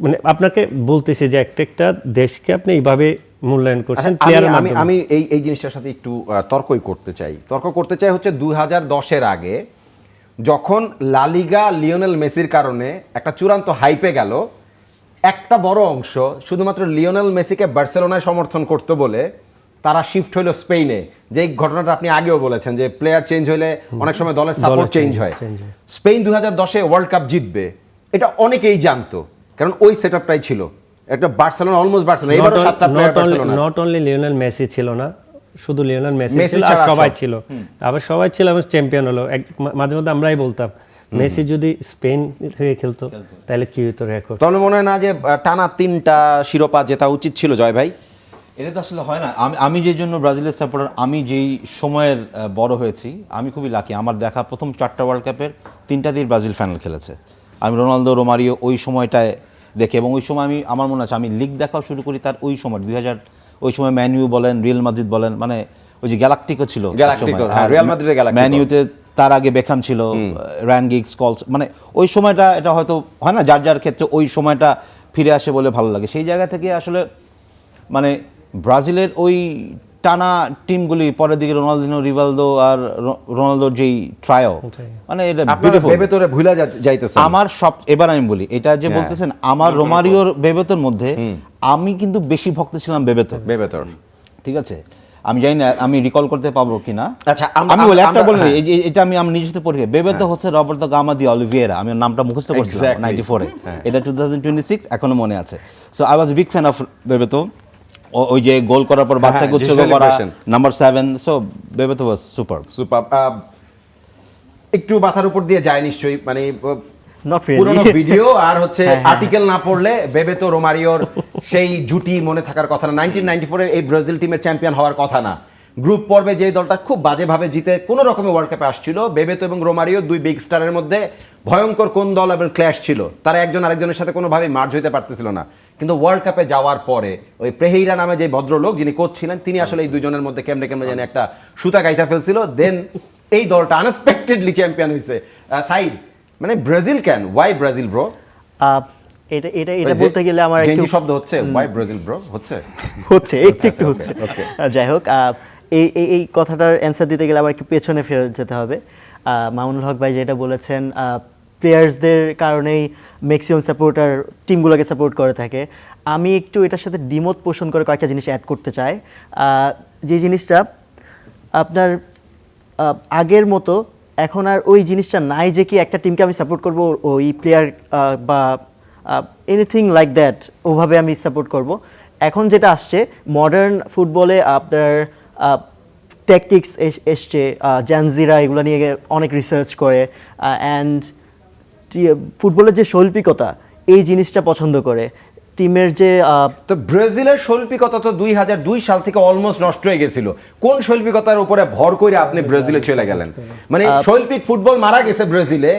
মানে আপনাকে বলতেছি যে একটা দেশকে আপনি এইভাবে মূল্যায়ন করছেন। আমি এই জিনিসটার সাথে একটু তর্ক করতে চাই হচ্ছে 2010-এর আগে যখন লা লিগা লিওনেল মেসির কারণে একটা চূড়ান্ত হাইপে গেল, একটা বড় অংশ শুধুমাত্র লিওনেল মেসিকে বার্সেলোনায় সমর্থন করতে বলে তারা শিফট হইলো স্পেনে। যে ঘটনাটা আপনি আগেও বলেছেন যে প্লেয়ার চেঞ্জ হইলে অনেক সময় দলের সাপোর্ট চেঞ্জ হয়। স্পেন 2010-এ ওয়ার্ল্ড কাপ জিতবে এটা অনেকেই জানতো, কারণ ওই সেটআপটাই ছিল একটা বার্সেলোনা, অলমোস্ট বার্সেলোনা। এবারও 7টা player Barcelona, not only Lionel Messi ছিল না, শুধু লিওনেল মেসি ছিল, আর সবাই ছিল, আবার সবাই ছিল এবং চ্যাম্পিয়ন হলো। মাঝে মধ্যে আমরাই বলতাম মেসি যদি স্পেন হয়ে খেলতো তাহলে কি হতো রেকর্ড। তাহলে মনে হয় না যে টানা 3টা শিরোপা জেতা উচিত ছিল জয় ভাই? এটা তো আসলে হয় না। আমি যে জন্য ব্রাজিলের সাপোর্টার, আমি যেই সময়ের বড় হয়েছি, আমি খুবই লাকি। আমার দেখা প্রথম 4টা ওয়ার্ল্ড কাপের 3টা দিয়ে ব্রাজিল ফাইনাল খেলেছে। আমি রোনালদো, রোমারিও ওই সময়টায় দেখে, এবং ওই সময় আমার মনে আছে আমি লিগ দেখাও শুরু করি তার ওই সময় 2000, ওই সময় ম্যানইউ বলেন, রিয়াল মাদ্রিদ বলেন, মানে ওই যে গ্যালাক্টিকো ছিল, রিয়াল মাদ্রিদের গ্যালাক্টিকো, ম্যানইউতে তার আগে বেখাম ছিল, রায়ান গিগস, কলস, মানে ওই সময়টা, এটা হয়তো হয় না যার ক্ষেত্রে ওই সময়টা ফিরে আসে বলে ভালো লাগে। সেই জায়গা থেকে আসলে মানে ব্রাজিলের ওই টানা টিমগুলি পরের দিকে রোনালদিনো, রিভালদো আর রোনালদোর যেই ট্রায়ো, মানে এটা বিউটিফুল। বেবেতোরে ভুলে যাইতেছে আমার সব, এবার আমি বলি এটা যে বলতেছেন, আমার রোমারিওর বেবেতোর মধ্যে আমি কিন্তু বেশি ভক্ত ছিলাম বেবেতোর, ঠিক আছে? আমি জানি না আমি রিকল করতে পারবো কিনা। আচ্ছা, আমি বলি একটা বলি, এটা আমি নিজেতে পড়ি। বেবেতো হচ্ছে রবার্তো গামা দি অলিভিয়েরা, আমি নামটা মুখস্থ করছিলাম 94-এ, এটা 2026 এখনো মনে আছে। So I was big fan of Bebeto. ওই যে গোল করার পর বাচ্চাকে উৎসর্গ করা, নাম্বার 7, সো বেবেতো ওয়াজ সুপার। একটু মাথার উপর দিয়ে যায় নিশ্চয়ই, মানে Not really. পুরনো ভিডিও আর হচ্ছে আর্টিকেল না পড়লে বেবেতো রোমারিওর সেই জুটি মনে থাকার কথা না। 1994-এর এই ব্রাজিল টিমের চ্যাম্পিয়ন হওয়ার কথা না। গ্রুপ পর্বে যে দলটা খুব বাজেভাবে জিতে কোনো রকমের ওয়ার্ল্ড কাপে আসছিল, বেবেতো এবং রোমারিও দুই বিগ স্টারের মধ্যে ভয়ঙ্কর কোন দল এবং ক্ল্যাশ ছিল, তারা একজন আরেকজনের সাথে কোনোভাবে মার্জ হইতে পারতেছিল না। কিন্তু ওয়ার্ল্ড কাপে যাওয়ার পরে ওই প্রেহেইরা নামে যে ভদ্রলোক যিনি কোচ ছিলেন, তিনি আসলে এই দুজনের মধ্যে কেমনে জানি একটা সুতা গাইতা ফেলছিল। দেন এই দলটা আনএক্সপেক্টেডলি চ্যাম্পিয়ন হয়েছে। সাইদ, মানে ব্রাজিল কেন, ওয়াই ব্রাজিল ব্রো? এটা এটা এটা বলতে গেলে আমার একটু শব্দ হচ্ছে ওয়াই ব্রাজিল ব্রো হচ্ছে একটু একটু হচ্ছে। যাই হোক, এই এই এই কথাটার অ্যান্সার দিতে গেলে আবার একটু পেছনে ফেরত যেতে হবে। মামুনুল হক ভাই যেটা বলেছেন, প্লেয়ার্সদের কারণেই ম্যাক্সিমাম সাপোর্টার টিমগুলোকে সাপোর্ট করে থাকে। আমি একটু এটার সাথে দ্বিমত পোষণ করে কয়েকটা জিনিস অ্যাড করতে চাই। যে জিনিসটা আপনার আগের মতো এখন আর ওই জিনিসটা নাই যে কি একটা টিমকে আমি সাপোর্ট করব ওই প্লেয়ার বা এনিথিং লাইক দ্যাট ওভাবে আমি সাপোর্ট করব। এখন যেটা আসছে মডার্ন ফুটবলে আপনার ট্যাকটিক্স এসছে, জ্যানজিরা এগুলো নিয়ে অনেক রিসার্চ করে অ্যান্ড ফুটবলের যে শৈল্পিকতা এই জিনিসটা পছন্দ করে। টিমের যে তো ব্রাজিলের শৈল্পিকতা তো 2002 সাল থেকে অলমোস্ট নষ্ট হয়ে গেছিল। কোন শৈল্পিকতার উপরে ভর করে আপনি ব্রাজিলে চলে গেলেন? মানে শৈল্পিক ফুটবল মারা গেছে ব্রাজিলে,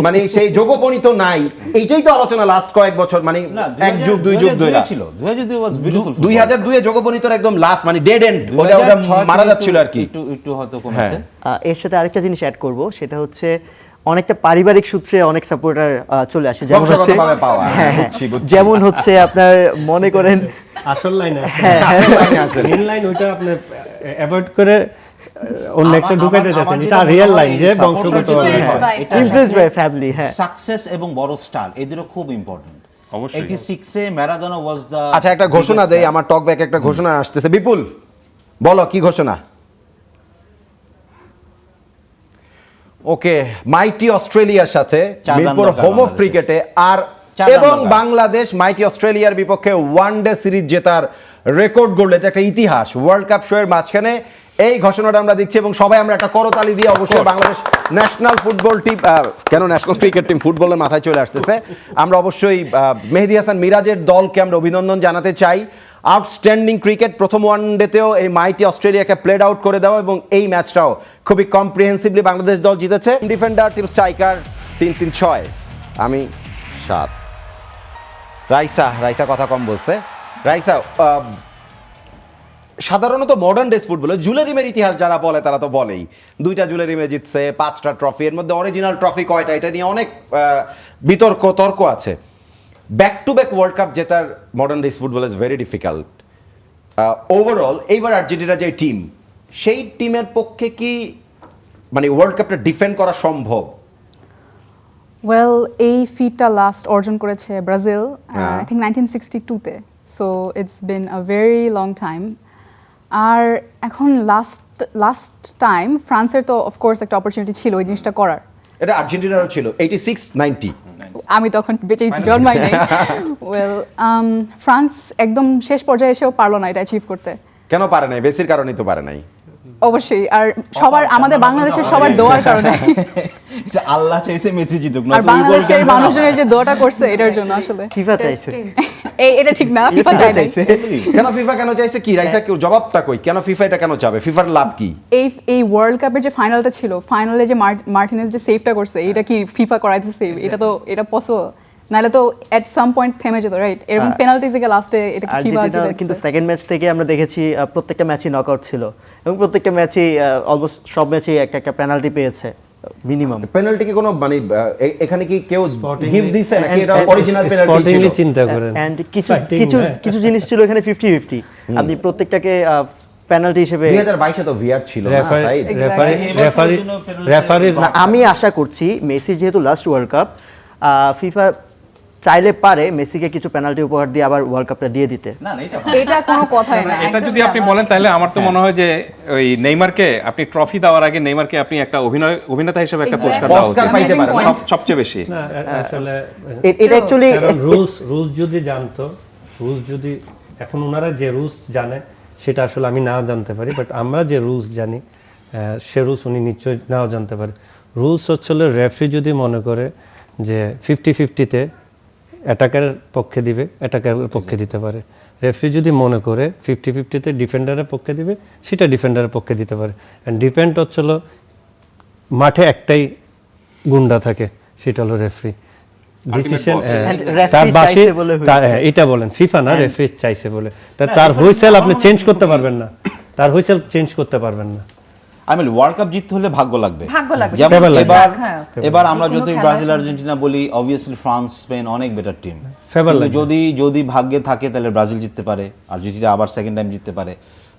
মানে সেই যোগপণিত নাই, এইটাই তো আলোচনা লাস্ট কয়েক বছর, মানে এক যুগ দুই যুগ ধরে ছিল। 2002 was beautiful. 2002 এ যোগপণিতর একদম লাস্ট, মানে ডেড এন্ড, ওটা মারা যাচ্ছিল আর কি। একটু হয়তো কমেছে। এর সাথে আরেকটা জিনিস অ্যাড করব, সেটা হচ্ছে অনেকটা পারিবারিক সূত্রে অনেক সাপোর্টার চলে আসে। যেমন হচ্ছে বংশগতভাবে পাওয়া। হ্যাঁ, বুঝছি, বুঝছি। যেমন হচ্ছে আপনার মনে করেন আসল লাইনে আসলে। মেন লাইন ওইটা আপনি অ্যাভয়েড করে অন্য একটা আমার- ঢুকাইতে আমার চাচ্ছেন, যেটা এটা মনে রিয়েল হয় লাইন যে support বংশগত এটা ইনফ্লুয়েন্সড বাই ফ্যামিলি। হ্যাঁ, সাকসেস এবং বড় স্টার এদেরও খুব ইম্পর্টেন্ট। অবশ্যই। 86 এ ম্যারাডোনা ওয়াজ দ্য আচ্ছা, একটা ঘোষণা দেই, আমার টক ব্যাক একটা ঘোষণা আসতেছে। বিপুল বলো কি ঘোষণা? ওকে, মাইটি অস্ট্রেলিয়ার সাথে 4 রান মিরপুর দরকার হোম অফ বাংলাদেশের। ক্রিকেটে আর 4 রান এবং দরকার। বাংলাদেশ মাইটি অস্ট্রেলিয়ার বিপক্ষে ওয়ানডে সিরিজ জেতার রেকর্ড গড়ল। এটা একটা ইতিহাস। ওয়ার্ল্ড কাপ শো এর মাঝখানে এই ঘোষণাটা আমরা দিচ্ছি এবং সবাই আমরা একটা করতালি দিয়ে অবশ্যই বাংলাদেশ ন্যাশনাল ফুটবল টিম, কেন ন্যাশনাল ক্রিকেট টিম, ফুটবলের মাথায় চলে আসতেছে। আমরা অবশ্যই মেহেদী হাসান মিরাজের দলকে আমরা অভিনন্দন জানাতে চাই। আউটস্ট্যান্ডিং ক্রিকেট, প্রথম ওয়ানডেতেও এই মাইটি অস্ট্রেলিয়াকে প্লেড আউট করে দেওয়া এবং এই ম্যাচটাও খুবই কম্প্রিহেন্সিভলি বাংলাদেশ দল জিতেছে। ডিফেন্ডার, টিম স্ট্রাইকার 3-3-6, আমি 7। রাইসা কথা কম বলছে। রাইসা, সাধারণত মডার্ন ডেস ফুটবলে জুলেরিমের ইতিহাস যারা বলে তারা তো বলেই 2টা জুলেরিমে জিতছে, 5টা ট্রফি, এর মধ্যে অরিজিনাল ট্রফি কয়টা এটা নিয়ে অনেক তর্ক আছে। Back to back world cup জেতার modern days football is very difficult. Overall এইবার আর্জেন্টিনা যে টিম, সেই টিমের পক্ষে কি মানে ওয়ার্ল্ড কাপটা ডিফেন্ড করা সম্ভব? ওয়েল, এই ফিটটা লাস্ট অর্জন করেছে ব্রাজিল হ্যাঁ। আই থিঙ্ক 1962-তে, so it's been a very long time. আর এখন লাস্ট টাইম ফ্রান্সের তো অফকোর্স একটা অপরচুনিটি ছিল ওই জিনিসটা করার। এটা আর্জেন্টিনারও ছিল 86-90। আমি তখন বেঁচে জন্মাই নেই। ওয়েল, ফ্রান্স একদম শেষ পর্যায়ে এসেও পারলো না এটা অ্যাচিভ করতে। কেন পারে নাই? বেসির কারণেই তো পারে নাই। অবশ্যই, আর সবার আমাদের বাংলাদেশের সবার দোয়ার কারণে। এটা আল্লাহ চাইছে মেসি জিতুক না, আর বাংলাদেশের মানুষজনের যে দোয়াটা করছে এটার জন্য আসলে ফিফা চাইছে। এটা ঠিক না, ফিফা চাই নাই। কেন ফিফা কেন চাইছে? কি রাইসা, কেউ জবাবটা কই? কেন ফিফা এটা কেন চাবে? ফিফার লাভ কি? এই ওয়ার্ল্ড কাপের যে ফাইনালটা ছিল, ফাইনালে যে মার্টিনেজ যে সেভটা করছে, এটা কি ফিফা করাইছে সেভ? এটা পসিবল নাহলে তো এট সাম পয়েন্ট থেমে যেত, রাইট? এরকম পেনাল্টি থেকে লাস্টে এটা কি ফিফা আর্জেন্টিনা কিন্তু সেকেন্ড ম্যাচ থেকে আমরা দেখেছি প্রত্যেকটা ম্যাচই নকআউট ছিল এবং প্রত্যেকটা ম্যাচই অলমোস্ট সব ম্যাচেই একটা পেনাল্টি পেয়েছে মিনিমাম। পেনাল্টি কি কোনো মানে এখানে কি কেউ গিভ দিছে নাকি এটা অরিজিনাল পেনাল্টি ছিল? স্পটিংলি চিন্তা করেন। এন্ড কিছু জিনিস ছিল এখানে 50-50, আপনি প্রত্যেকটাকে পেনাল্টি হিসেবে 2022 তো ভিআর ছিল না সাইড। রেফারি না, আমি আশা করছি মেসি যেহেতু লাস্ট ওয়ার্ল্ড কাপ, ফিফা চাইলে পারে মেসিকে কিছু পেনাল্টি উপহার দিয়ে আবার ওয়ার্ল্ড কাপটা দিয়ে দিতে। না না, এটা এটা কোনো কথাই না। এটা যদি আপনি বলেন তাহলে আমার তো মনে হয় যে ওই নেইমারকে আপনি ট্রফি দেওয়ার আগে নেইমারকে আপনি একটা অভিনেতা হিসেবে একটা পুরস্কার দেওয়া অস্কার উচিত। পাইতে পারে সবচেয়ে বেশি। না, আসলে এটা অ্যাকচুয়ালি রুলস যদি জানতো, রুলস যদি এখন ওনারা যে রুলস জানে সেটা আসলে আমি নাও জানতে পারি, বাট আমরা যে রুলস জানি সে রুলস উনি নিশ্চয়ই নাও জানতে পারে। রুলস হচ্ছে রেফারি যদি মনে করে যে 50-50-তে অ্যাটাকারের পক্ষে দিবে, অ্যাটাকারের পক্ষে দিতে পারে। রেফারি যদি মনে করে 50-50-তে ডিফেন্ডারের পক্ষে দিবে, সেটা ডিফেন্ডারের পক্ষে দিতে পারে। অ্যান্ড ডিপেন্ড হচ্ছিল মাঠে একটাই গুন্ডা থাকে, সেটা হলো রেফারি। Decision boss. referee চাইছে বলে হয়েছে। এটা বলেন ফিফা না, রেফারি চাইছে বলে। তার হুইসেল আপনি চেঞ্জ করতে পারবেন না, তার হুইসেল চেঞ্জ করতে পারবেন না। আমি ওয়ার্ল্ড কাপ জিততে হলে ভাগ্য লাগবে। ভাগ্য লাগবে, যেমন সেটাই লাগবে। এবার হ্যাঁ। এবার আমরা যে কোনো যদি খেলার ব্রাজিল সঙ্গে- আর্জেন্টিনা বলি, অবভিয়াসলি ফ্রান্স স্পেন অনেক বেটার টিম। Favor লাগবে। যদি ভাগ্যে থাকে তাহলে ব্রাজিল জিততে পারে, আর্জেন্টিনা আবার সেকেন্ড টাইম জিততে পারে।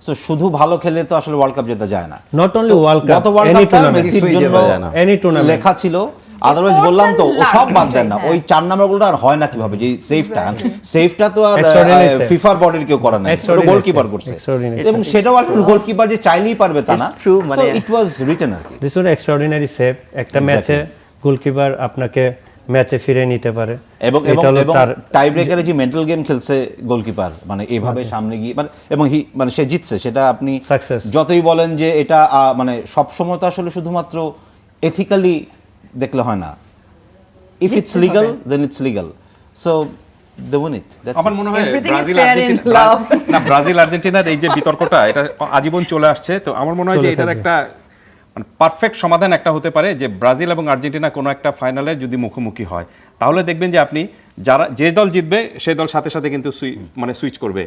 সো শুধু ভালো খেলে তো আসলে ওয়ার্ল্ড কাপ জেতা যায় না। নট অনলি ওয়ার্ল্ড কাপ, গত ওয়ার্ল্ড এনি কাপটা টুর্নামেন্ট, মেসির কিছুই জন্য জেতা যায় না। Any tournament। লেখা ছিল, আদারওয়াইজ Efforts বললাম তো and ও সব luck, বাদ দেন না, হ্যাঁ। ওই 4 নাম্বার গোলটা আর হয় না কিভাবে, যে সেফটা তো আর Extraordinary save। ফিফার বডির কেউ করে না, Extraordinary গোলকিপার save, করছে। extraordinary এবং সেটাও আসলে গোলকিপার যে চাইলেই পারবে তা না, It's true, মানে- ইট ওয়াজ রিটেন আর কি। This was extraordinary save. একটা ম্যাচে গোলকিপার আপনাকে ম্যাচে ফিরে নিতে পারে, এবং এটা হলো তার টাই ব্রেকারে যে মেন্টাল গেম খেলছে গোলকিপার, মানে এইভাবে সামনে গিয়ে মানে, এবং মানে সে জিতছে, সেটা আপনি Success। যতই বলেন যে এটা মানে সব সময় তো আসলে শুধুমাত্র এথিক্যালি দেখলে হয় না। If it's legal then it's legal, so they win it. আমার মনে হয় Everything is Brazil fair in Argentina love. না, ব্রাজিল আর্জেন্টিনার এই যে বিতর্কটা এটা আজীবন চলে আসছে, তো আমার মনে হয় যে চলে এটার থাকবে। একটা মানে পারফেক্ট সমাধান একটা হতে পারে যে ব্রাজিল এবং আর্জেন্টিনা কোনো একটা ফাইনালে যদি মুখোমুখি হয়, তাহলে দেখবেন যে আপনি যে দল জিতবে সেই দল সাথে সাথে কিন্তু মানে সুইচ করবে,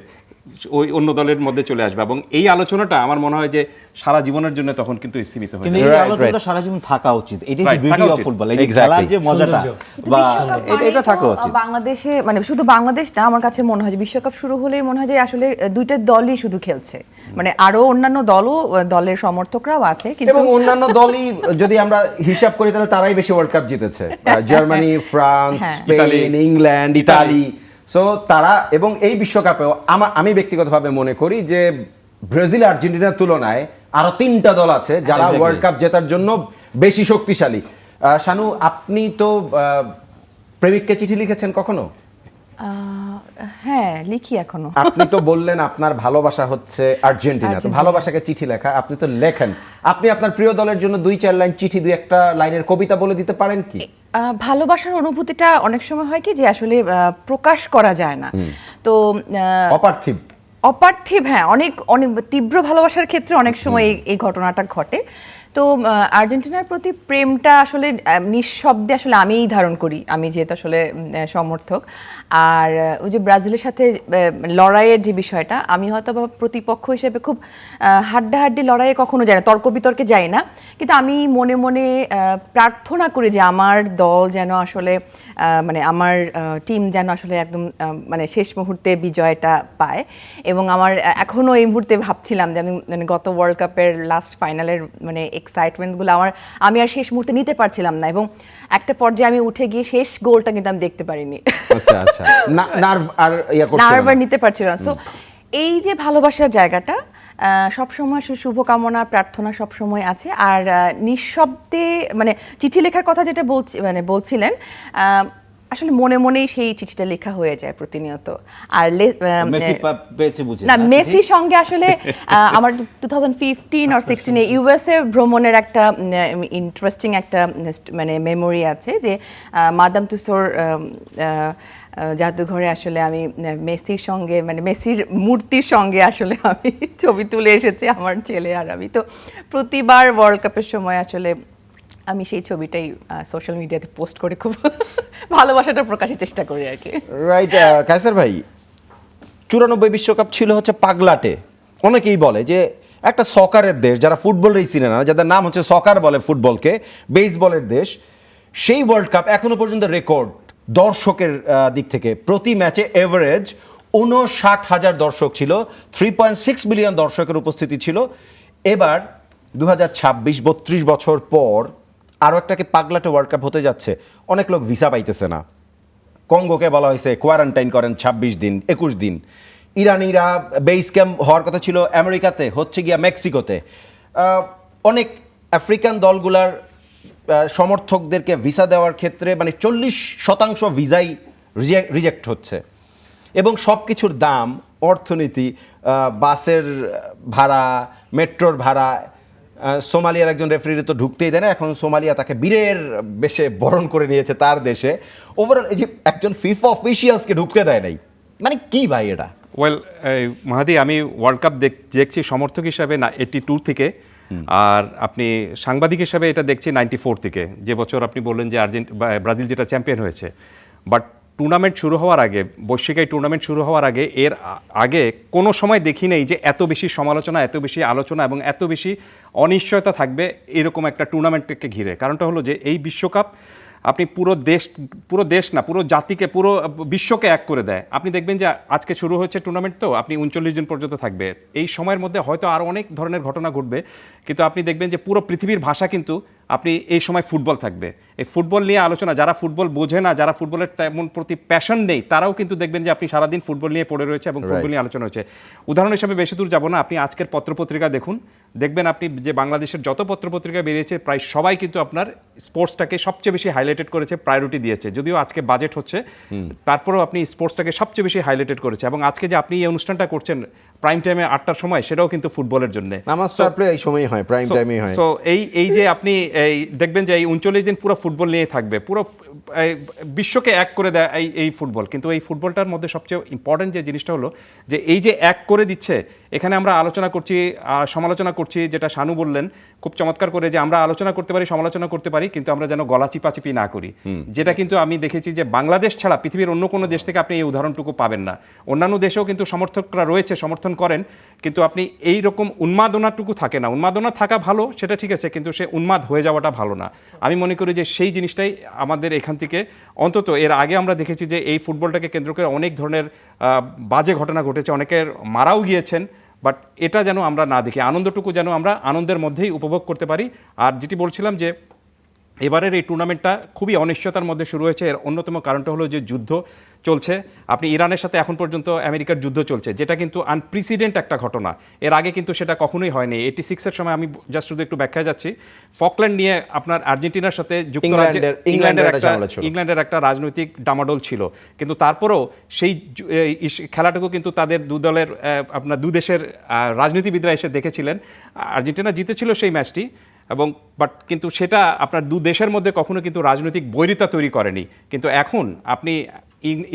ওই অন্য দলের মধ্যে চলে আসবে, এবং এই আলোচনাটা আমার মনে হয় যে সারা জীবনের জন্য তখন কিন্তু সীমিত হয়ে কিন্তু যাবে। এই Right, আলোচনাটা right. সারা জীবন থাকা উচিত, এটাই Right, বিউটি থাকা অফ উচিত। ফুটবল, এই যে Exactly. খেলার যে মজাটা বা এটা থাকা উচিত। বাংলাদেশে মানে শুধু বাংলাদেশ না, আমার কাছে মনে হয় যে বিশ্বকাপ শুরু হলেই মনে হয় যে আসলে দুইটা দলই শুধু খেলছে, মানে আরো অন্যান্য দলও, দলের সমর্থকরাও আছে, কিন্তু এবং অন্যান্য দলই যদি আমরা হিসাব করি তাহলে তারাই বেশি ওয়ার্ল্ড কাপ জিতেছে। জার্মানি, ফ্রান্স, হ্যাঁ। Spain, Italy. England, Italy. So তারা, এবং এই বিশ্বকাপেও আমি ব্যক্তিগতভাবে মনে করি যে ব্রাজিল আর্জেন্টিনার তুলনায় আরো 3টা দল আছে যারা Exactly. ওয়ার্ল্ড কাপ জেতার জন্য বেশি শক্তিশালী। শানু, আপনি তো প্রেমিককে চিঠি লিখেছেন কখনো? হ্যাঁ, লিখি এখনো। আপনি তো বললেন আপনার ভালোবাসা হচ্ছে আর্জেন্টিনা, তো আর্জেন্টিনা। ভালোবাসাকে চিঠি লেখা, আপনি তো লেখেন, আপনি আপনার প্রিয় দলের জন্য 2-4 লাইন চিঠি, 2-1টা লাইনের কবিতা বলে দিতে পারেন কি? ভালোবাসার অনুভূতিটা অনেক সময় হয় কি যে আসলে প্রকাশ করা যায় না, তো অপার্থিব। অপার্থিব, হ্যাঁ, অনেক অনেক তীব্র ভালোবাসার ক্ষেত্রে অনেক সময় এই ঘটনাটা ঘটে। তো আর্জেন্টিনার প্রতি প্রেমটা আসলে নিঃশব্দে আসলে আমিই ধারণ করি, আমি যেহেতু আসলে সমর্থক। আর ওই যে ব্রাজিলের সাথে লড়াইয়ের যে বিষয়টা, আমি হয়তো বা প্রতিপক্ষ হিসেবে খুব হাড্ডাহাড্ডি লড়াইয়ে কখনো যাই না, তর্ক বিতর্কে যাই না, কিন্তু আমি মনে মনে প্রার্থনা করি যে আমার দল যেন আসলে মানে আমার টিম যেন আসলে একদম মানে শেষ মুহূর্তে বিজয়টা পায়। এবং আমার এখনও এই মুহূর্তে ভাবছিলাম যে আমি মানে গত ওয়ার্ল্ড কাপের লাস্ট ফাইনালের মানে এক্সাইটমেন্টগুলো আমি আর শেষ মুহূর্তে নিতে পারছিলাম না, এবং একটা পর্যায়ে আমি উঠে গিয়ে শেষ গোলটা কিন্তু আমি দেখতে পারিনি, আচ্ছা আচ্ছা, নার্ভ আর ইয়া করতে নার্ভ আর নিতে পারছিলাম না। সো এই যে ভালোবাসার জায়গাটা সবসময় শুভকামনা প্রার্থনা সবসময় আছে। আর নিঃশব্দে মানে চিঠি লেখার কথা যেটা বলছিলেন, আসলে মনে মনেই সেই চিঠিটা লেখা হয়ে যায় প্রতিনিয়ত। আর মেসি পেয়েছে বুঝে না, মেসির সঙ্গে আসলে আমার 2015 আর 16-এ ইউএসএ ভ্রমণের একটা ইন্টারেস্টিং একটা মানে মেমোরি আছে, যে মাদাম তুসোর জাদুঘরে আসলে আমি মেসির সঙ্গে মানে মেসির মূর্তির সঙ্গে আসলে আমি ছবি তুলে এসেছি, আমার ছেলে আর আমি। তো প্রতিবার ওয়ার্ল্ড কাপের সময় আসলে আমি সেই ছবিটাই সোশ্যাল মিডিয়াতে পোস্ট করে খুব ভালোবাসাটা প্রকাশের চেষ্টা করি আর কি। রাইট। কায়সার ভাই, 94 বিশ্বকাপ ছিল হচ্ছে পাগলাটে। অনেকেই বলে যে একটা সকারের দেশ, যারা ফুটবলেই চিনে না, যাদের নাম হচ্ছে সকার বলে ফুটবলকে, বেসবলের দেশ, সেই ওয়ার্ল্ড কাপ এখনো পর্যন্ত রেকর্ড দর্শকের দিক থেকে। প্রতি ম্যাচে এভারেজ 59,000 দর্শক ছিল, 3.6 মিলিয়ন দর্শকের উপস্থিতি ছিল। এবার 2026 32 বছর পর আরও একটাকে পাগলাটে ওয়ার্ল্ড কাপ হতে যাচ্ছে। অনেক লোক ভিসা পাইতেছে না, কঙ্গোকে বলা হয়েছে কোয়ারেন্টাইন করেন 26 দিন 21 দিন। ইরানিরা বেস ক্যাম্প হওয়ার কথা ছিল আমেরিকাতে, হচ্ছে গিয়া মেক্সিকোতে। অনেক আফ্রিকান দলগুলার সমর্থকদেরকে ভিসা দেওয়ার ক্ষেত্রে মানে 40% ভিসাই রিজেক্ট হচ্ছে। এবং সব কিছুর দাম, অর্থনীতি, বাসের ভাড়া, মেট্রোর ভাড়া, সোমালিয়ার একজন রেফারি তো ঢুকতেই দেয় না, এখন সোমালিয়া তাকে বীরের বেশে বরণ করে নিয়েছে তার দেশে। ওভারঅল এই যে একজন ফিফা অফিসিয়ালসকে ঢুকতে দেয় নাই, মানে কি ভাই এটা? ওয়েল মাহাদি, আমি ওয়ার্ল্ড কাপ দেখছি সমর্থক হিসাবে না 82 থেকে, আর আপনি সাংবাদিক হিসাবে এটা দেখছি 94 থেকে, যে বছর আপনি বললেন যে ব্রাজিল যেটা চ্যাম্পিয়ন হয়েছে। বাট টুর্নামেন্ট শুরু হওয়ার আগে, বৈশ্বিক এই টুর্নামেন্ট শুরু হওয়ার আগে, এর আগে কোনো সময় দেখি নেই যে এত বেশি সমালোচনা, এত বেশি আলোচনা এবং এত বেশি অনিশ্চয়তা থাকবে এরকম একটা টুর্নামেন্টকে ঘিরে। কারণটা হলো যে এই বিশ্বকাপ আপনি পুরো দেশ না, পুরো জাতিকে, পুরো বিশ্বকে এক করে দেয়। আপনি দেখবেন যে আজকে শুরু হচ্ছে টুর্নামেন্ট, তো আপনি 39 দিন পর্যন্ত থাকবে। এই সময়ের মধ্যে হয়তো আরও অনেক ধরনের ঘটনা ঘটবে, কিন্তু আপনি দেখবেন যে পুরো পৃথিবীর ভাষা কিন্তু আপনি এই সময় ফুটবল থাকবে। এই ফুটবল নিয়ে আলোচনা, যারা ফুটবল বোঝে না, যারা ফুটবলের তেমন প্রতি প্যাশন নেই, তারাও কিন্তু দেখবেন যে আপনি সারাদিন ফুটবল নিয়ে পড়ে রয়েছে এবং ফুটবল নিয়ে আলোচনা হচ্ছে। উদাহরণ হিসেবে বেশি দূর যাব না, আপনি আজকের পত্রপত্রিকা দেখুন, দেখবেন আপনি যে বাংলাদেশের যত পত্রপত্রিকা বেরিয়েছে প্রায় সবাই কিন্তু আপনার স্পোর্টসটাকে সবচেয়ে বেশি হাইলাইটেড করেছে, প্রায়োরিটি দিয়েছে। যদিও আজকে বাজেট হচ্ছে, তারপরেও আপনি স্পোর্টসটাকে সবচেয়ে বেশি হাইলাইটেড করেছে। এবং আজকে যে আপনি এই অনুষ্ঠানটা করছেন প্রাইম টাইমে 8টার সময়, সেটাও কিন্তু ফুটবলের জন্য। আমার স্টার প্লে এই সময়ই হয়, প্রাইম টাইমেই হয়। সো এই যে আপনি এই দেখবেন যে এই 39 দিন পুরো ফুটবল নিয়ে থাকবে, পুরো বিশ্বকে এক করে দেয় এই ফুটবল। কিন্তু এই ফুটবলটার মধ্যে সবচেয়ে ইম্পর্টেন্ট যে জিনিসটা হলো যে এই যে এক করে দিচ্ছে, এখানে আমরা আলোচনা করছি, সমালোচনা করছি, যেটা শানু বললেন খুব চমৎকার করে, যে আমরা আলোচনা করতে পারি, সমালোচনা করতে পারি, কিন্তু আমরা যেন গলা চিপাচিপি না করি। যেটা কিন্তু আমি দেখেছি যে বাংলাদেশ ছাড়া পৃথিবীর অন্য কোনো দেশ থেকে আপনি এই উদাহরণটুকু পাবেন না। অন্যান্য দেশেও কিন্তু সমর্থকরা রয়েছে, সমর্থন করেন, কিন্তু আপনি এই রকম উন্মাদনাটুকু থাকে না। উন্মাদনা থাকা ভালো, সেটা ঠিক আছে, কিন্তু সে উন্মাদ হয়ে যাওয়াটা ভালো না। আমি মনে করি যে সেই জিনিসটাই আমাদের এখান থেকে, অন্তত এর আগে আমরা দেখেছি যে এই ফুটবলটাকে কেন্দ্র করে অনেক ধরনের বাজে ঘটনা ঘটেছে, অনেকের মারাও গিয়েছেন, বাট এটা যেন আমরা না দেখি, আনন্দটুকু যেন আমরা আনন্দের মধ্যেই উপভোগ করতে পারি। আর যেটি বলছিলাম যে এবারের এই টুর্নামেন্টটা খুবই অনিশ্চয়তার মধ্যে শুরু হয়েছে। এর অন্যতম কারণটা হলো যে যুদ্ধ চলছে। আপনি ইরানের সাথে এখন পর্যন্ত আমেরিকার যুদ্ধ চলছে, যেটা কিন্তু আনপ্রেসিডেন্ট একটা ঘটনা। এর আগে কিন্তু সেটা কখনোই হয়নি। 86-এর সময়, আমি জাস্ট শুধু একটু ব্যাখ্যায় যাচ্ছি, ফকল্যান্ড নিয়ে আপনার আর্জেন্টিনার সাথে ইংল্যান্ডের একটা রাজনৈতিক ডামাডোল ছিল, কিন্তু তারপরেও সেই খেলাটুকু কিন্তু তাদের দু দলের আপনার দু দেশের রাজনীতিবিদরা এসে দেখেছিলেন। আর্জেন্টিনা জিতেছিল সেই ম্যাচটি, এবং কিন্তু সেটা আপনার দু দেশের মধ্যে কখনো কিন্তু রাজনৈতিক বৈরিতা তৈরি করেনি। কিন্তু এখন আপনি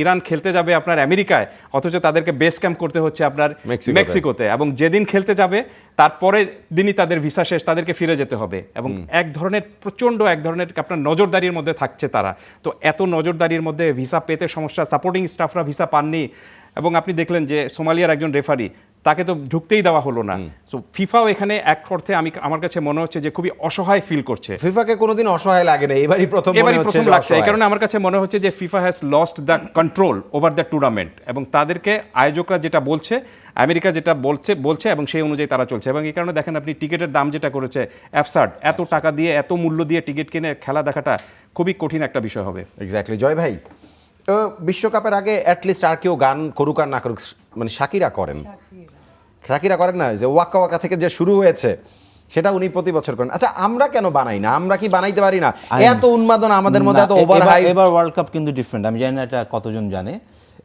ইরান খেলতে যাবে আপনার আমেরিকায়, অথচ তাদেরকে বেস ক্যাম্প করতে হচ্ছে আপনার মেক্সিকোতে, এবং যেদিন খেলতে যাবে তারপরে দিনই তাদের ভিসা শেষ, তাদেরকে ফিরে যেতে হবে। এবং প্রচণ্ড এক ধরনের আপনার নজরদারির মধ্যে থাকছে তারা। তো এত নজরদারির মধ্যে ভিসা পেতে সমস্যা, সাপোর্টিং স্টাফরা ভিসা পাননি, এবং আপনি দেখলেন যে সোমালিয়ার একজন রেফারি, তাকে তো ঢুকতেই দেওয়া হলো না। সো ফিফাও এখানে এক অর্থে আমার কাছে মনে হচ্ছে যে খুবই অসহায় ফিল করছে। ফিফাকে কোনোদিন অসহায় লাগে না, এবারই প্রথম লাগছে। এই কারণে আমার কাছে মনে হচ্ছে যে FIFA has lost the control over the tournament, এবং তাদেরকে আয়োজকরা যেটা বলছে, আমেরিকা যেটা বলছে এবং সেই অনুযায়ী তারা চলছে। এবং এই কারণে দেখেন আপনি টিকিটের দাম যেটা করেছে অ্যাবসার্ড, এত টাকা দিয়ে, এত মূল্য দিয়ে টিকিট কিনে খেলা দেখাটা খুবই কঠিন একটা বিষয় হবে। এক্স্যাক্টলি। জয় ভাই, বিশ্বকাপের আগে অ্যাটলিস্ট আর কেউ গান করুক আর না করুক, মানে শাকিরা করেন না, যে ওয়াকা ওয়াকা থেকে যে শুরু হয়েছে সেটা উনি প্রতি বছর করেন। আচ্ছা, আমরা কেন বানাই না? আমরা কি বানাইতে পারি না? এত উন্মাদনা আমাদের মধ্যে, এত ওভার হাইপ। এবার ওয়ার্ল্ড কাপ কিন্তু ডিফারেন্ট, আমি জানি না এটা কতজন জানে।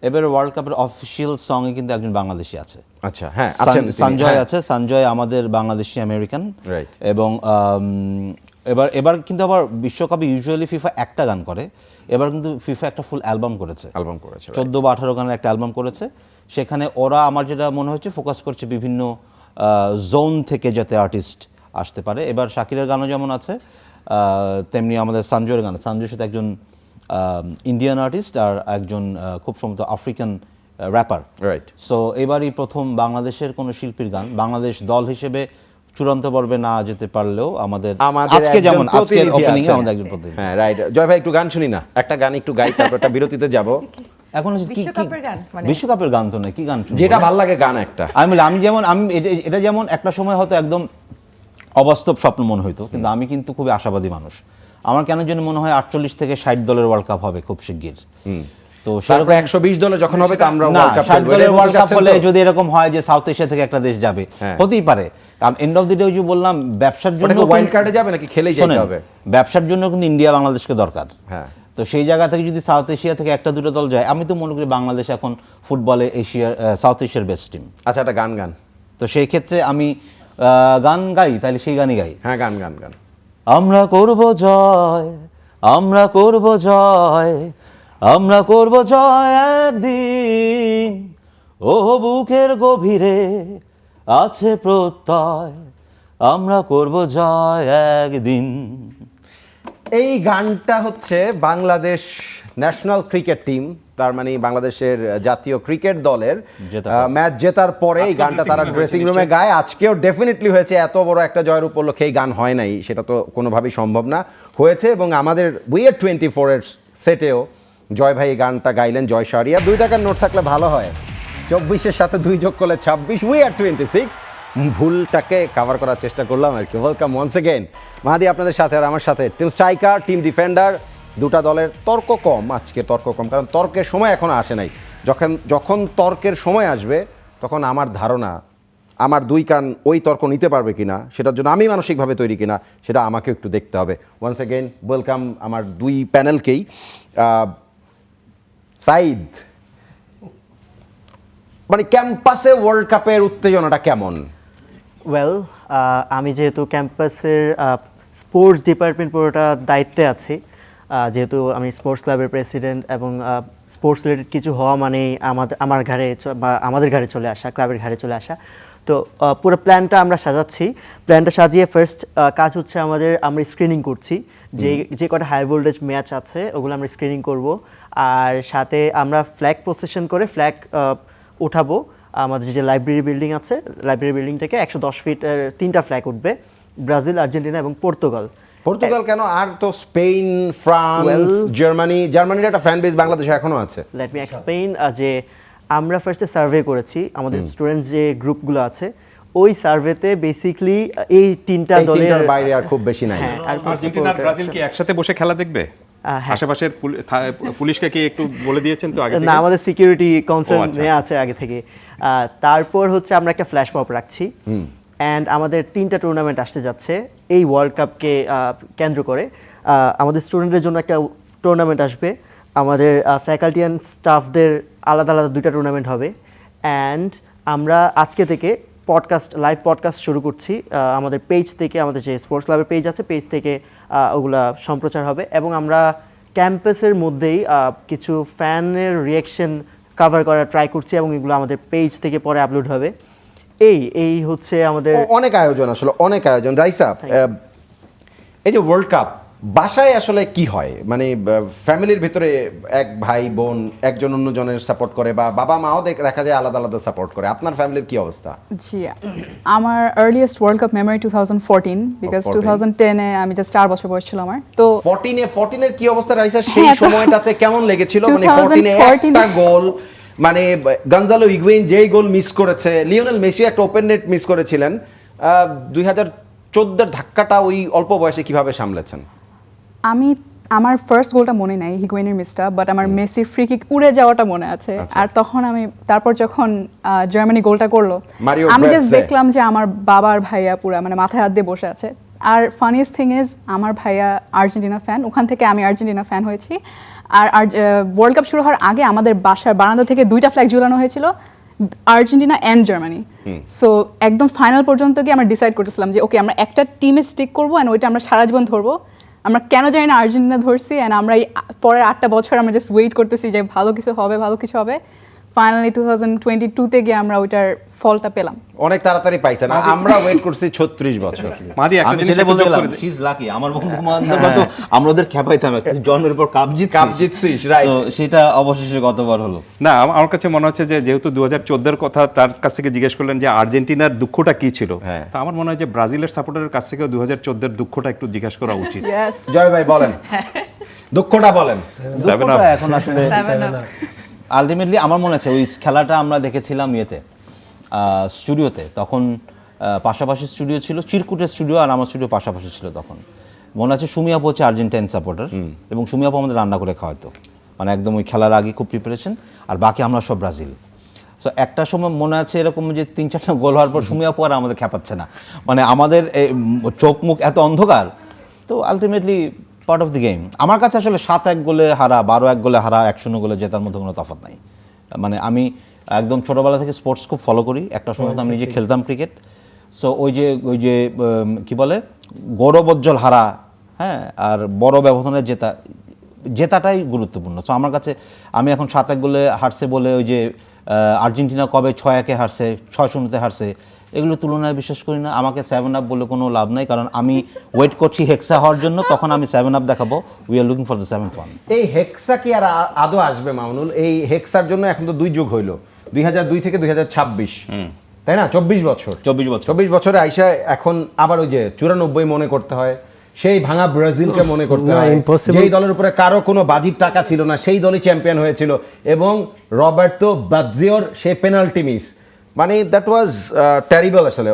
এবার ওয়ার্ল্ড কাপের অফিসিয়াল সং এ কিন্তু একজন বাংলাদেশি আছে। আচ্ছা, হ্যাঁ, আছেন, সঞ্জয় আছে। সঞ্জয় আমাদের বাংলাদেশি আমেরিকান, রাইট। এবং এবার কিন্তু আবার বিশ্বকাপে ইউজুয়ালি ফিফা একটা গান করে, এবার কিন্তু ফিফা একটা ফুল অ্যালবাম করেছে, 14 বা 18 গানের একটা অ্যালবাম করেছে। সেখানে ওরা, আমার যেটা মনে হচ্ছে, ফোকাস করছে বিভিন্ন জোন থেকে যাতে আর্টিস্ট আসতে পারে। এবার শাকিরের গানও যেমন আছে, তেমনি আমাদের সঞ্জয়ের গান। সঞ্জয়ের সাথে একজন ইন্ডিয়ান আর্টিস্ট আর একজন খুব সম্ভবত আফ্রিকান র্যাপার, রাইট। সো এবারই প্রথম বাংলাদেশের কোনো শিল্পীর গান, বাংলাদেশ দল হিসেবে চূড়ান্ত পর্বে না যেতে পারলেও আমাদের আজকে যেমন আজকের ওপেনিং এ আমাদের একজন প্রতিনিধি। হ্যাঁ, রাইট। জয় ভাই, একটু গান শুনি না, একটা গান একটু গাই, তারপর একটা বিরতিতে যাব। এখন বিশ্বকাপের গান তো না, কি গান শুনবো? যেটা ভালো লাগে গান একটা। আমি যেমন এটা যেমন একটা সময় হয়তো একদম অবাস্তব স্বপ্ন মনে হইতো, কিন্তু আমি কিন্তু খুবই আশাবাদী মানুষ। আমার কেন যেন মনে হয় 48 থেকে 60 দলের ওয়ার্ল্ড কাপ হবে খুব শিগগির। তো তারপর 120 দলে যখন হবে, তা আমরা ওয়ার্ল্ড কাপ খেলবো। 60 দলের ওয়ার্ল্ড কাপ হলে যদি এরকম হয় যে সাউথ এশিয়া থেকে একটা দেশ যাবে, হতেই পারে। কারণ এন্ড অফ দি ডে যে বললাম, ব্যবসার জন্য ওয়াইল্ড কার্ডে যাবে নাকি খেলেই যেতে হবে? ব্যবসার জন্য কিন্তু ইন্ডিয়া বাংলাদেশকে দরকার। হ্যাঁ, তো সেই জায়গা থেকে যদি সাউথ এশিয়া থেকে একটা দুটো দল যায়, আমি তো মনে করি বাংলাদেশ এখন ফুটবলে সাউথ এশিয়ার বেস্ট টিম। আচ্ছা, একটা গান। তো সেই ক্ষেত্রে আমি গান গাই, তাহলে সেই গানই গাই। হ্যাঁ, গান। আমরা করব জয়, আমরা করব জয়, আমরা করব জয় একদিন, ও বুকের গভীরে আছে প্রত্যয়, আমরা করব জয় একদিন। এই গানটা হচ্ছে বাংলাদেশ ন্যাশনাল ক্রিকেট টিম তার মানে বাংলাদেশের জাতীয় ক্রিকেট দলের জেতার ম্যাচ জেতার পরে এই আজকেও গানটা dressing তারা room এ ড্রেসিং হয়েছে রুমে গায়। আজকেও ডেফিনেটলি হয়েছে, এত বড় একটা জয়ের উপলক্ষে এই গান হয় নাই, সেটা তো কোনোভাবেই সম্ভব না, হয়েছে। এবং আমাদের উইয়ার 24 এর সেটেও জয় ভাই এই গানটা গাইলেন, জয় শাহরিয়ার। 2 টাকার নোট থাকলে ভালো হয়, 24-এর সাথে 2 যোগ করলে 26, উইয়ার 26। ভুলটাকে কভার করার চেষ্টা করলাম আর কি। ওয়েলকাম ওয়ান্স এগেইন মাহাদি, আপনাদের সাথে আর আমার সাথে টিম স্ট্রাইকার, টিম ডিফেন্ডার, দুটা দলের তর্ক কম। আজকে তর্ক কম, কারণ তর্কের সময় এখনো আসে নাই। যখন তর্কের সময় আসবে, তখন আমার ধারণা আমার 2 কান ওই তর্ক নিতে পারবে কিনা, সেটার জন্য আমি মানসিকভাবে তৈরি কিনা, সেটা আমাকে একটু দেখতে হবে। ওয়ান্স এগেইন ওয়েলকাম আমার 2 প্যানেলকেই। সাইদ, মানে ক্যাম্পাসে ওয়ার্ল্ড কাপের উত্তেজনাটা কেমন? ওয়েল, আমি যেহেতু ক্যাম্পাসের স্পোর্টস ডিপার্টমেন্ট পুরোটা দায়িত্বে আছি, যেহেতু আমি স্পোর্টস ক্লাবের প্রেসিডেন্ট, এবং স্পোর্টস রিলেটেড কিছু হওয়া মানেই আমার ঘাড়ে বা আমাদের ঘাড়ে চলে আসা, ক্লাবের ঘাড়ে চলে আসা। তো পুরো প্ল্যানটা আমরা সাজাচ্ছি। প্ল্যানটা সাজিয়ে ফার্স্ট কাজ হচ্ছে আমরা স্ক্রিনিং করছি, যে কটা হাই ভোল্টেজ ম্যাচ আছে ওগুলো আমরা স্ক্রিনিং করব। আর সাথে আমরা ফ্ল্যাগ প্রসেশন করে ফ্ল্যাগ উঠাবো। আমাদের যে লাইব্রেরি বিল্ডিং আছে, লাইব্রেরি বিল্ডিং থেকে 110 ফিটের 3টা ফ্ল্যাগ উঠবে, ব্রাজিল, আর্জেন্টিনা এবং পর্তুগাল। পর্তুগাল কেন, আর তো স্পেন, ফ্রান্স, জার্মানির একটা ফ্যান বেস বাংলাদেশে এখনো আছে। লেট মি এক্সপ্লেইন যে আমরা ফার্স্টে সার্ভে করেছি আমাদের স্টুডেন্ট যে গ্রুপগুলো আছে, ওই সার্ভেতে বেসিক্যালি এই 3টা এই দলের তিনটার বাইরে আর খুব বেশি নাই। হ্যাঁ, আর আর্জেন্টিনা আর ব্রাজিল কি একসাথে বসে খেলা দেখবে? হ্যাঁ। আশেপাশের পুলিশকে কি একটু বলে দিয়েছেন তো আগে না, থেকে? আমাদের সিকিউরিটি কনসার্ন আচ্ছা। নেওয়া আছে আগে থেকে। তারপর হচ্ছে আমরা একটা ফ্ল্যাশ মব রাখছি, অ্যান্ড আমাদের 3টা টুর্নামেন্ট আসতে যাচ্ছে এই ওয়ার্ল্ড কাপকে কেন্দ্র করে। আমাদের স্টুডেন্টদের জন্য একটা টুর্নামেন্ট আসবে, আমাদের ফ্যাকাল্টি অ্যান্ড স্টাফদের আলাদা আলাদা 2টা টুর্নামেন্ট হবে। অ্যান্ড আমরা আজকে থেকে লাইভ পডকাস্ট শুরু করছি আমাদের পেজ থেকে, আমাদের যে স্পোর্টস ক্লাবের পেজ আছে, পেজ থেকে ওগুলা সম্প্রচার হবে। এবং আমরা ক্যাম্পাসের মধ্যেই কিছু ফ্যানের রিয়াকশন কভার করার ট্রাই করছি, এবং এগুলো আমাদের পেজ থেকে পরে আপলোড হবে। এই হচ্ছে আমাদের অনেক আয়োজন, আসলে অনেক আয়োজন। রাইসা, এই যে ওয়ার্ল্ড কাপ বাসায় আসলে কি হয়, মানে ফ্যামিলির ভিতরে এক ভাই বোন একজন অন্যজনের সাপোর্ট করে, বা বাবা মাও দেখা যায় আলাদা আলাদা সাপোর্ট করে, আপনার ফ্যামিলির কি অবস্থা? জি, আমার earliest world cup memory 2014, because 2010-এ আমি জাস্ট 4 বছর বয়স ছিল আমার। তো 14-এর কি অবস্থা রাইসা, সেই হ্যাঁ, তো সময়টাতে কেমন লেগেছিল? মানে 14-এ 2014 একটা গোল, মানে গঞ্জালো হিগুয়েইন যেই গোল মিস করেছে, লিওনেল মেসি একটা ওপেন নেট মিস করেছিলেন, 2014-এর ধাক্কাটা ওই অল্প বয়সে কিভাবে সামলেছেন? আমার ফার্স্ট গোলটা মনে নাই, হিগুয়েনের মিসটা, বাট আমার মেসির ফ্রি কিক উড়ে যাওয়াটা মনে আছে। আর তখন তারপর যখন জার্মানি গোলটা করলো, মারিও আমি জাস্ট গোয়েৎজে। দেখলাম যে আমার বাবার ভাইয়া পুরা মানে মাথায় হাত দিয়ে বসে আছে। আর ফানিয়েস্ট থিং ইজ, আমার ভাইয়া আর্জেন্টিনা ফ্যান, ওখান থেকে আমি আর্জেন্টিনা ফ্যান হয়েছি। আর ওয়ার্ল্ড কাপ শুরু হওয়ার আগে আমাদের বাসার বারান্দা থেকে 2টা ফ্ল্যাগ ঝুলানো হয়েছিল, আর্জেন্টিনা অ্যান্ড জার্মানি। সো একদম ফাইনাল পর্যন্ত গিয়ে আমরা ডিসাইড করতেছিলাম যে ওকে আমরা একটা টিমে স্টিক করবো, অ্যান্ড ওইটা আমরা সারা জীবন ধরবো। আমরা কেন জানি না আর্জেন্টিনা ধরছি, অ্যান্ড আমরা এই পরের 8টা বছর আমরা জাস্ট ওয়েট করতেছি যে ভালো কিছু হবে। ফাইনালি 2022-তে গিয়ে আমরা ওইটার ফলটা পেলাম। অনেক তাড়াতাড়ি পাইছেন, আমরা ওয়েট করছি 36 বছর। মাদি একটা আমি জিনিস যেটা একটু বলতে যোগ গেলাম, করে দিই। She is lucky. আমার বন্ধু বান্ধবরা তো আমরা ওদের খেপাইতাম, একটা জন্মের পর কাপ জিতছিস, right. তো সেটা অবশেষে গতবার হলো। না, আমার কাছে মনে হচ্ছে যে যেহেতু 2014-এর কথা তার কাছ থেকে জিজ্ঞেস করলেন যে আর্জেন্টিনার দুঃখটা কি ছিল, হ্যাঁ। তো আমার মনে হয় যে ব্রাজিলের সাপোর্টারের কাছ থেকেও 2014-এর দুঃখটা একটু জিজ্ঞাসা করা উচিত। ইয়েস, জয় ভাই বলেন, দুঃখটা বলেন। Seven up. দুঃখটা এখন আসলে আলটিমেটলি আমার মনে আছে ওই খেলাটা আমরা দেখেছিলাম স্টুডিওতে, তখন পাশাপাশি স্টুডিও ছিল, চিরকুটের স্টুডিও আর আমার স্টুডিও পাশাপাশি ছিল। তখন মনে আছে সুমিয়াপু হচ্ছে আর্জেন্টাইন সাপোর্টার, এবং সুমিয়াপু আমাদের রান্না করে খাওয়াতো, মানে একদম ওই খেলার আগে খুব প্রিপারেশন, আর বাকি আমরা সব ব্রাজিল। সো একটা সময় মনে আছে এরকম যে 3-4টা গোল হওয়ার পর সুমিয়াপু আর আমাদের খেপাচ্ছে না, মানে আমাদের চোখ মুখ এত অন্ধকার। তো ultimately part of the game. আমার কাছে আসলে 7-1 গোলে হারা, 12-1 গোলে হারা, 1-0 গোলে জেতার মধ্যে কোনো তফাৎ নাই। মানে আমি একদম ছোটোবেলা থেকে স্পোর্টস খুব ফলো করি, একটা সময় তো আমি নিজে খেলতাম ক্রিকেট। সো ওই যে কি বলে গৌরবোজ্জ্বল হারা, হ্যাঁ, আর বড় ব্যবধানে জেতাটাই গুরুত্বপূর্ণ। সো আমার কাছে আমি এখন 7-1 গোলে হারছে বলে, ওই যে আর্জেন্টিনা কবে 6-1-এ হারছে, 6-0-তে হারছে, এগুলো তুলনায় বিশ্বাস করি না। আমাকে 7 আপ বলে কোনো লাভ নাই, কারণ আমি ওয়েট করছি হেক্সা হওয়ার জন্য, তখন আমি 7 আপ দেখাবো। We are looking for the 7th one. এই হেক্সা কি আর আদৌ আসবে মামুনুল? এই হেক্সার জন্য এখন তো 2 যুগ হইলো, 2002 থেকে 2026, তাই না? 24 বছর 24 বছরে আইসা এখন আবার ওই যে 94 মনে করতে হয়, সেই ভাঙা ব্রাজিলকে মনে করতে না, হয়, impossible. যেই দলের উপরে কারো কোনো বাজির টাকা ছিল না, সেই দলই চ্যাম্পিয়ন হয়েছিল, এবং রবার্তো বাজ্জিওর সেই পেনাল্টি মিস, মানে দ্যাট ওয়াজ টেরিবল আসলে।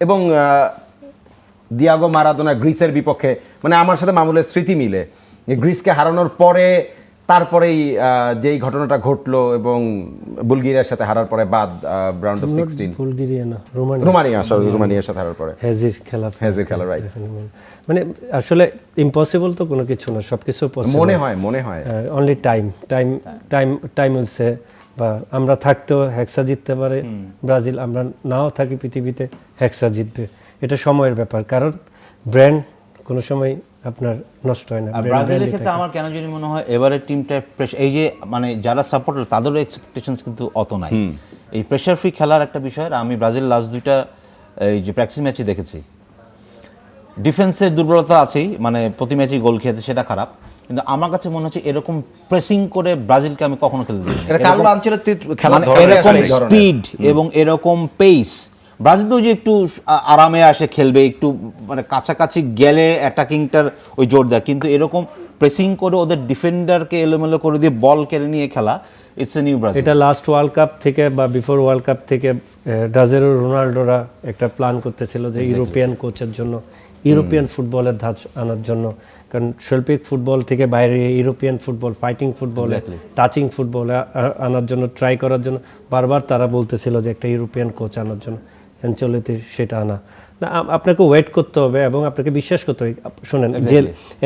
এবং দিয়াগো মারাদোনা গ্রিসের বিপক্ষে, মানে আমার সাথে মামুলের স্মৃতি মিলে যে গ্রিসকে হারানোর পরে তারপরেই যেই ঘটনাটা ঘটলো, এবং বুলগেরিয়ার সাথে হারার পরে বাদ রাউন্ড অফ 16, বুলগেরিয়া না, রোমানিয়ার সাথে হারার পরে হেজির খেলা, রাইট। মানে আসলে ইম্পসিবল তো কোনো কিছু না, সবকিছু পসিবল মনে হয় অনলি টাইম উইলসে। বা আমরা থাকতেও হেক্সা জিততে পারে ব্রাজিল, আমরা নাও থাকি পৃথিবীতে হেক্সা জিতবে, এটা সময়ের ব্যাপার। কারণ ব্র্যান্ড কোনো সময় আপনার নষ্ট হয় না। আর ব্রাজিলের ক্ষেত্রে আমার কেন জানি মনে হয় এবারের টিমটা এই যে মানে যারা সাপোর্টার তাদেরও এক্সপেকটেশনস কিন্তু অত নাই। এই প্রেশার ফ্রি খেলার একটা বিষয়। আমি ব্রাজিল লাস্ট 2টা এই যে প্র্যাকটিস ম্যাচই দেখেছি, ডিফেন্সের দুর্বলতা আছেই, মানে প্রতি ম্যাচই গোল খেয়েছে, সেটা খারাপ। কিন্তু আমার কাছে মনে হচ্ছে এরকম প্রেসিং করে ব্রাজিলকে আমি কখনো খেলতে দেখিনি। এটা কার্লো আনচেলত্তির খেলার মানে ধরন, এরকম এই ধরনের। স্পিড এবং এরকম পেস, ব্রাজিল তো যে একটু আরামে আসে খেলবে, একটু মানে কাছাকাছি গেলে অ্যাটাকিংটার ওই জোর দেয়, কিন্তু এরকম প্রেসিং করে ওদের ডিফেন্ডারকে এলোমেলো করে দিয়ে বল কেড়ে নিয়ে খেলা, ইটস এ নিউ ব্রাজিল। এটা লাস্ট ওয়ার্ল্ড কাপ থেকে বা বিফোর ওয়ার্ল্ড কাপ থেকে ব্রাজিল ও রোনাল্ডোরা একটা প্ল্যান করতেছিল যে ইউরোপিয়ান কোচের জন্য, ইউরোপিয়ান ফুটবলের ধাঁচ আনার জন্য। কারণ শৈল্পিক ফুটবল থেকে বাইরে ইউরোপিয়ান ফুটবল, ফাইটিং ফুটবলে, টাচিং ফুটবলে আনার জন্য ট্রাই করার জন্য বারবার তারা বলতেছিল যে একটা ইউরোপিয়ান কোচ আনার জন্য। অ্যানচেলত্তি সেটা আনা না, আপনাকে ওয়েট করতে হবে এবং আপনাকে বিশ্বাস করতে হবে। শোনেন, যে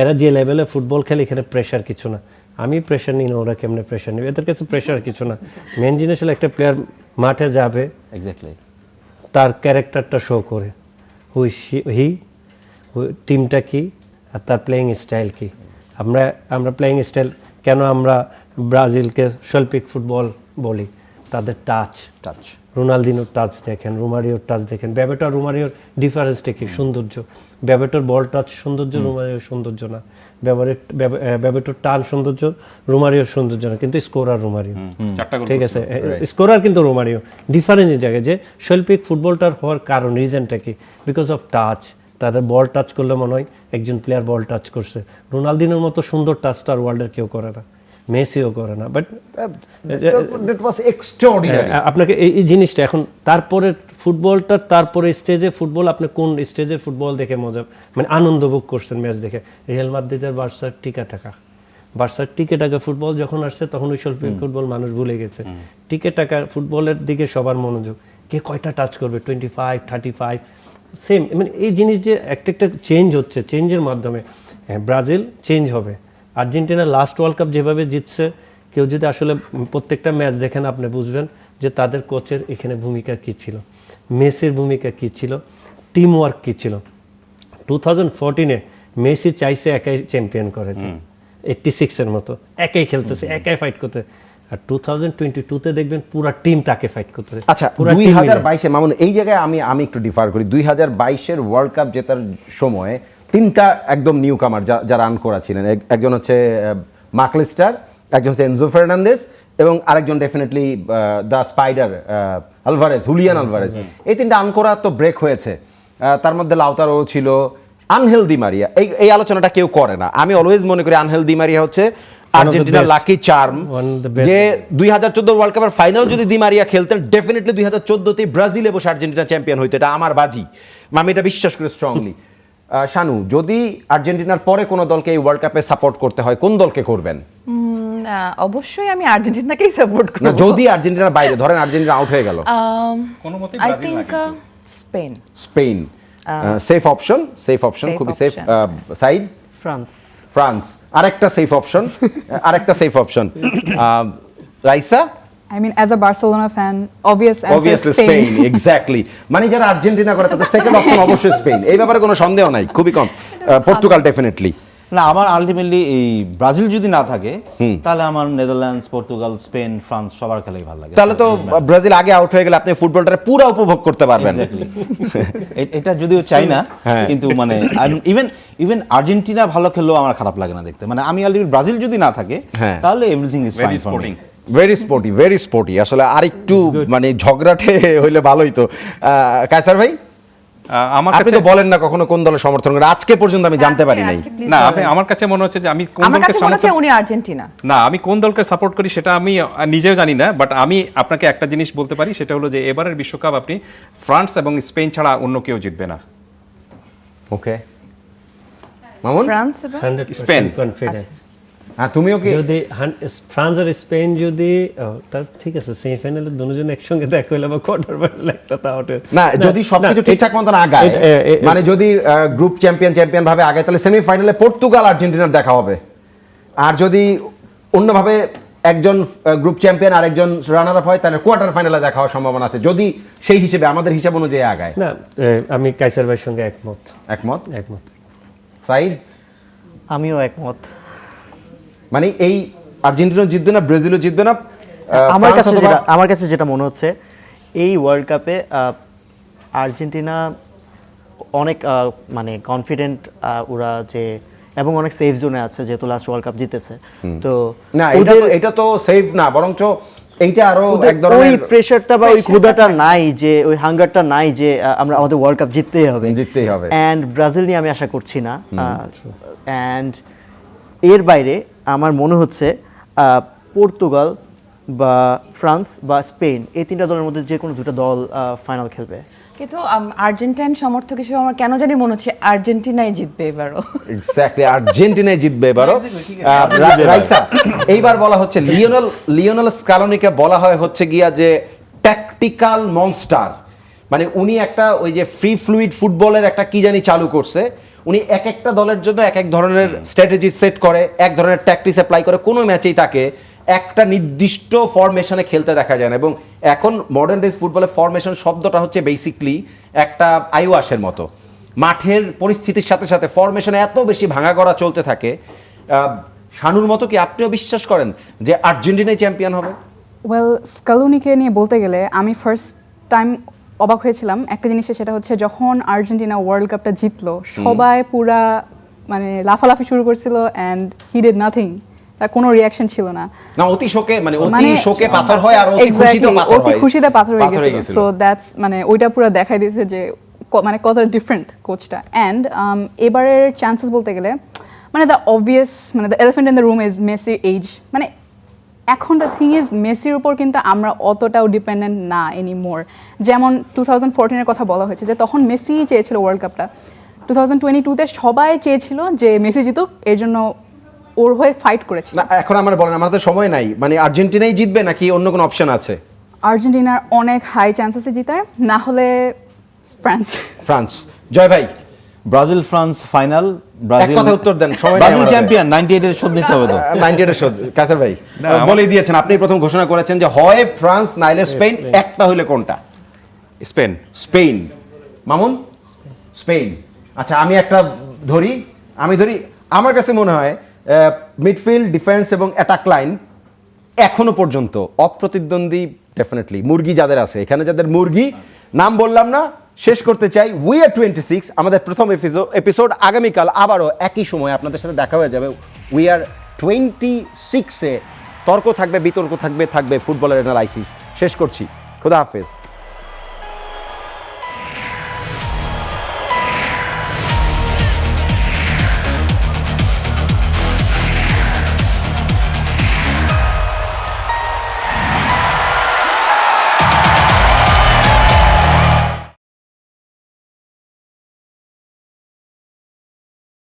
এরা যে লেভেলে ফুটবল খেলে, এখানে প্রেশার কিছু না। আমি প্রেশার নিই না, ওরা কেমনে প্রেশার নেবে, এদের কাছে প্রেশার কিছু না। মেন জিনিস হলো একটা প্লেয়ার মাঠে যাবে, এক্স্যাক্টলি তার ক্যারেক্টারটা শো করে, টিমটা কি আর তার প্লেয়িং স্টাইল কি। আমরা প্লেয়িং স্টাইল কেন আমরা ব্রাজিলকে শৈল্পিক ফুটবল বলি, তাদের টাচ, রোনালদিনোর টাচ দেখেন, রোমারিওর টাচ দেখেন, বেবেটো রোমারিওর ডিফারেন্সটা কি, সৌন্দর্য। বেবেটোর বল টাচ সৌন্দর্য, রোমারিওর সৌন্দর্য না। বেবেটোর টান সৌন্দর্য, রোমারিওর সৌন্দর্য না, কিন্তু স্কোরার রোমারিও, ঠিক আছে, স্কোরার কিন্তু রোমারিও। ডিফারেন্স এই জায়গায় যে শৈল্পিক ফুটবলটার হওয়ার কারণ, রিজনটা কি, বিকজ অফ টাচ। তাদের বল টাচ করলে মনে হয় একজন প্লেয়ার বল টাচ করছে। রোনালদিনোর মতো সুন্দর টাচ তো আর ওয়ার্ল্ডের কেউ করে না, মেসিও করে না। But that was extraordinary. আপনাকে এই জিনিসটা এখন, তারপরে ফুটবলটা, তারপরে স্টেজে ফুটবল, আপনি কোন স্টেজের ফুটবল দেখে মজা, মানে আনন্দ ভোগ করছেন ম্যাচ দেখে। রিয়াল মাদ্রিদের বার্সার টিকে টাকা ফুটবল যখন আসছে, তখন ওই শৈল্পিক ফুটবল মানুষ ভুলে গেছে। টিকে টাকা ফুটবলের দিকে সবার মনোযোগ, কে কয়টা টাচ করবে, 25, 35, সেম। মানে এই জিনিস যে একটা চেঞ্জ হচ্ছে, চেঞ্জের মাধ্যমে ব্রাজিল চেঞ্জ হবে। আর্জেন্টিনা লাস্ট ওয়ার্ল্ড কাপ যেভাবে জিতছে, কেউ যদি আসলে প্রত্যেকটা ম্যাচ দেখেন, আপনি বুঝবেন যে তাদের কোচের এখানে ভূমিকা কী ছিল, মেসির ভূমিকা কী ছিল, টিম ওয়ার্ক কী ছিল। 2014-এ মেসি চাইছে একাই চ্যাম্পিয়ন করে, 86-এর মতো একাই খেলতেছে, একাই ফাইট করতে। আর 2022-তে দেখবেন পুরো টিম তাকে ফাইট করতেছে। আচ্ছা, 2022-এ মামুন, এই জায়গায় আমি একটু ডিফার করি। 2022-এর ওয়ার্ল্ড কাপ জেতার সময় 3টা একদম নিউ কামার যারা রান করা ছিলেন, একজন হচ্ছে মাকলিস্টার, একজন হচ্ছে এনজো ফার্নান্দেজ, এবং আরেকজন definitely the spider Alvarez, Julian Alvarez. এই 3টা আনকোরা তো ব্রেক হয়েছে। তার মধ্যে লাউতারো ছিল, আনহেল দি মারিয়া। এই আলোচনাটা কেউ করে না। আমি অলওয়েজ মনে করি আনহেল দি মারিয়া হচ্ছে আর্জেন্টিনার লাকি চার্ম, যে 2014 ওয়ার্ল্ড কাপের ফাইনাল যদি দি মারিয়া খেলতেন, ডেফিনেটলি 2014-তেই ব্রাজিলে বসে আর্জেন্টিনা চ্যাম্পিয়ন হইতো। এটা আমার বাজি, আমি এটা বিশ্বাস করি স্ট্রংলি। শানু, যদি আর্জেন্টিনার পরে কোনো দলকে এই ওয়ার্ল্ড কাপে সাপোর্ট করতে হয়, কোন দলকে করবেন? অবশ্যই আমি আর্জেন্টিনাকেই সাপোর্ট করব। না, যদি আর্জেন্টিনার বাইরে, ধরেন আর্জেন্টিনা আউট হয়ে গেল, কোনোমতেই I Brazil think Spain safe option, খুবই সেফ সাইড। ফ্রান্স আরেকটা safe option. Raisa? I mean, as a Barcelona fan, obviously Spain. Spain. Exactly. মানে যারা আর্জেন্টিনা করে তাদের সেকেন্ড অপশন অবশ্যই স্পেন, এই ব্যাপারে কোনো সন্দেহ নাই, খুবই কম। Portugal definitely. না আমার আলটিমেটলি এই ব্রাজিল যদি না থাকে তাহলে আমার নেদারল্যান্ডস, পর্তুগাল, স্পেন, ফ্রান্স সবার খেলাই ভালো লাগে। তাহলে তো ব্রাজিল আগে আউট হয়ে গেলে আপনি ফুটবলটা পুরো উপভোগ করতে পারবেন। Exactly. এটা যদিও চাই না, কিন্তু মানে ইভেন আর্জেন্টিনা ভালো খেললেও আমার খারাপ লাগে না দেখতে। মানে আমি আলটিমেটলি ব্রাজিল যদি না থাকে তাহলে everything is fine for me. Very sporty আসলে আরেকটু মানে ঝগড়াটে হইলে ভালোই তো। কায়সার ভাই, আমার আপনি কাছে তো বলেন না কখনো কোন দলের সমর্থন করেন, আজকে পর্যন্ত আমি জানতে পারি নাই। না, আমার কাছে মনে হচ্ছে যে আমি কোন আমার দলকে কাছে মনে হচ্ছে সমর্থন উনি আর্জেন্টিনা। না, আমি কোন দলকে সাপোর্ট করি সেটা আমি নিজেও জানি না, বাট আমি আপনাকে একটা জিনিস বলতে পারি, সেটা হলো যে এবারের বিশ্বকাপ আপনি ফ্রান্স এবং স্পেন ছাড়া অন্য কেউ জিতবে না। ওকে মামুন, ফ্রান্স এবং 100% স্পেন। কনফিডেন্ট। হ্যাঁ তুমিও কি? যদি ফ্রান্স আর স্পেন যদি তার ঠিক আছে, সেমিফাইনালে দুজন একসঙ্গে দেখা হইলে বা কোয়ার্টার ফাইনালে একটা তা ওঠে না, যদি সবকিছু ঠিকঠাক মতন আগায়, মানে যদি গ্রুপ চ্যাম্পিয়ন ভাবে আগায়, তাহলে সেমিফাইনালে পর্তুগাল আর্জেন্টিনার দেখা হবে। আর যদি অন্যভাবে একজন গ্রুপ চ্যাম্পিয়ন আর একজন রানার আপ হয়, তাহলে কোয়ার্টার ফাইনালে দেখা হওয়ার সম্ভাবনা আছে, যদি সেই হিসেবে আমাদের হিসাব অনুযায়ী আগায়। না, আমি কাইসার ভাইয়ের সঙ্গে একমত। একমত সাইদ? আমিও একমত। মানে এই আর্জেন্টিনা জিতবে না, ব্রাজিলও জিতবে না, আমার কাছে যেটা মনে হচ্ছে এই ওয়ার্ল্ড কাপে আর্জেন্টিনা অনেক মানে কনফিডেন্ট ওরা, যে এবং অনেক সেফ জোনে আছে যেহেতু লাস্ট ওয়ার্ল্ড কাপ জিতেছে। তো না, এটা তো সেফ না, বরঞ্চ এইটা আরো এক ওই ধরনের প্রেসারটা বা ওই ক্ষুধাটা নাই, যে ওই হাঙ্গারটা নাই যে আমরা আমাদের ওয়ার্ল্ড কাপ জিততেই হবে। অ্যান্ড ব্রাজিল নিয়ে আমি আশা করছি না। অ্যান্ড এর বাইরে আমার মনে হচ্ছে পর্তুগাল বা ফ্রান্স বা স্পেন, এই তিনটা দলের মধ্যে যে কোনো দুটো দল ফাইনাল খেলবে। কিন্তু আর্জেন্টাইন সমর্থক হিসেবে আমার কেন জানি মনে হচ্ছে আর্জেন্টিনাই জিতবে এবারও। এক্স্যাক্টলি, আর্জেন্টিনাই জিতবে এবারও। রাইসা, এইবার বলা হচ্ছে লিওনেল স্কালোনিকে বলা হয় হচ্ছে গিয়া যে ট্যাকটিক্যাল মনস্টার। মানে উনি একটা ওই যে ফ্রি ফ্লুইড ফুটবলের একটা কি জানি চালু করছে। উনি এক একটা দলের জন্য এক এক ধরনের স্ট্র্যাটেজি সেট করে, এক ধরনের ট্যাকটিক্স অ্যাপ্লাই করে, কোনো ম্যাচেই তাকে একটা নির্দিষ্ট ফরমেশনে খেলতে দেখা যায় না। এবং এখন মডার্ন ডেজ ফুটবলে ফরমেশন শব্দটা হচ্ছে বেসিকলি একটা আইওয়াশের মতো। মাঠের পরিস্থিতির সাথে সাথে ফরমেশনে এত বেশি ভাঙা করা চলতে থাকে। শানুর মতো কি আপনিও বিশ্বাস করেন যে আর্জেন্টিনাই চ্যাম্পিয়ন হবে? ওয়েল, স্কালুনিকে নিয়ে বলতে গেলে আমি ফার্স্ট টাইম অবাক হয়েছিলাম একটা জিনিসে, সেটা হচ্ছে যখন আর্জেন্টিনা ওয়ার্ল্ড কাপটা জিতলো, সবাই পুরা মানে লাফালাফি শুরু করছিল অ্যান্ড হি ডিড নাথিং, তার কোনো রিয়াকশন ছিল না। না, অতি শোকে পাথর হয়, আর অতি খুশিতে পাথর হয়ে গেছিল। সো দ্যাটস মানে ওইটা পুরো দেখাই দিয়েছে যে মানে কত ডিফারেন্ট কোচটা। অ্যান্ড এবারের চান্সেস বলতে গেলে মানে দ্য অবভিয়াস, মানে the elephant in the room is Messi age. মানে এখন দ্য থিং ইজ মেসির উপর কিন্তু আমরা অতটাও ডিপেন্ডেন্ট না এনিমোর। যেমন 2014-এর কথা বলা হয়েছে যে তখন মেসি চেয়েছিল ওয়ার্ল্ড কাপটা, 2022-তে সবাই চেয়েছিল যে মেসি জিতুক, এর জন্য ওর হয়ে ফাইট করেছিল। না, এখন আমার বলেন, আমাদের সময় নাই, মানে আর্জেন্টিনাই জিতবে নাকি অন্য কোনো অপশন আছে? আর্জেন্টিনার অনেক হাই চান্স আছে জিতার, না হলে ফ্রান্স। জয় ভাই, ব্রাজিল ফ্রান্স ফাইনাল। এক কথা উত্তর দেন, সময় ব্রাজিল চ্যাম্পিয়ন, 98 এর শোধ নিতে হবে তো। 98 এর শোধ। কাসার ভাই বলেই দিয়েছেন, আপনি প্রথম ঘোষণা করেছেন যে হয় ফ্রান্স নাইলে স্পেন, একটা হইলে কোনটা? স্পেন। মামুন? স্পেন। আচ্ছা, আমি একটা ধরি, আমার কাছে মনে হয় মিডফিল্ড, ডিফেন্স এবং অ্যাটাক লাইন এখনো পর্যন্ত অপ্রতিদ্বন্দ্বী। ডেফিনেটলি মুরগি যাদের আছে এখানে, যাদের মুরগি নাম বললাম না, শেষ করতে চাই। উই আর 26, আমাদের প্রথম এপিসোড। আগামীকাল আবারও একই সময় আপনাদের সাথে দেখা হয়ে যাবে। উই আর 26-এ তর্ক থাকবে, বিতর্ক থাকবে ফুটবলের অ্যানালাইসিস। শেষ করছি, খোদা হাফেজ।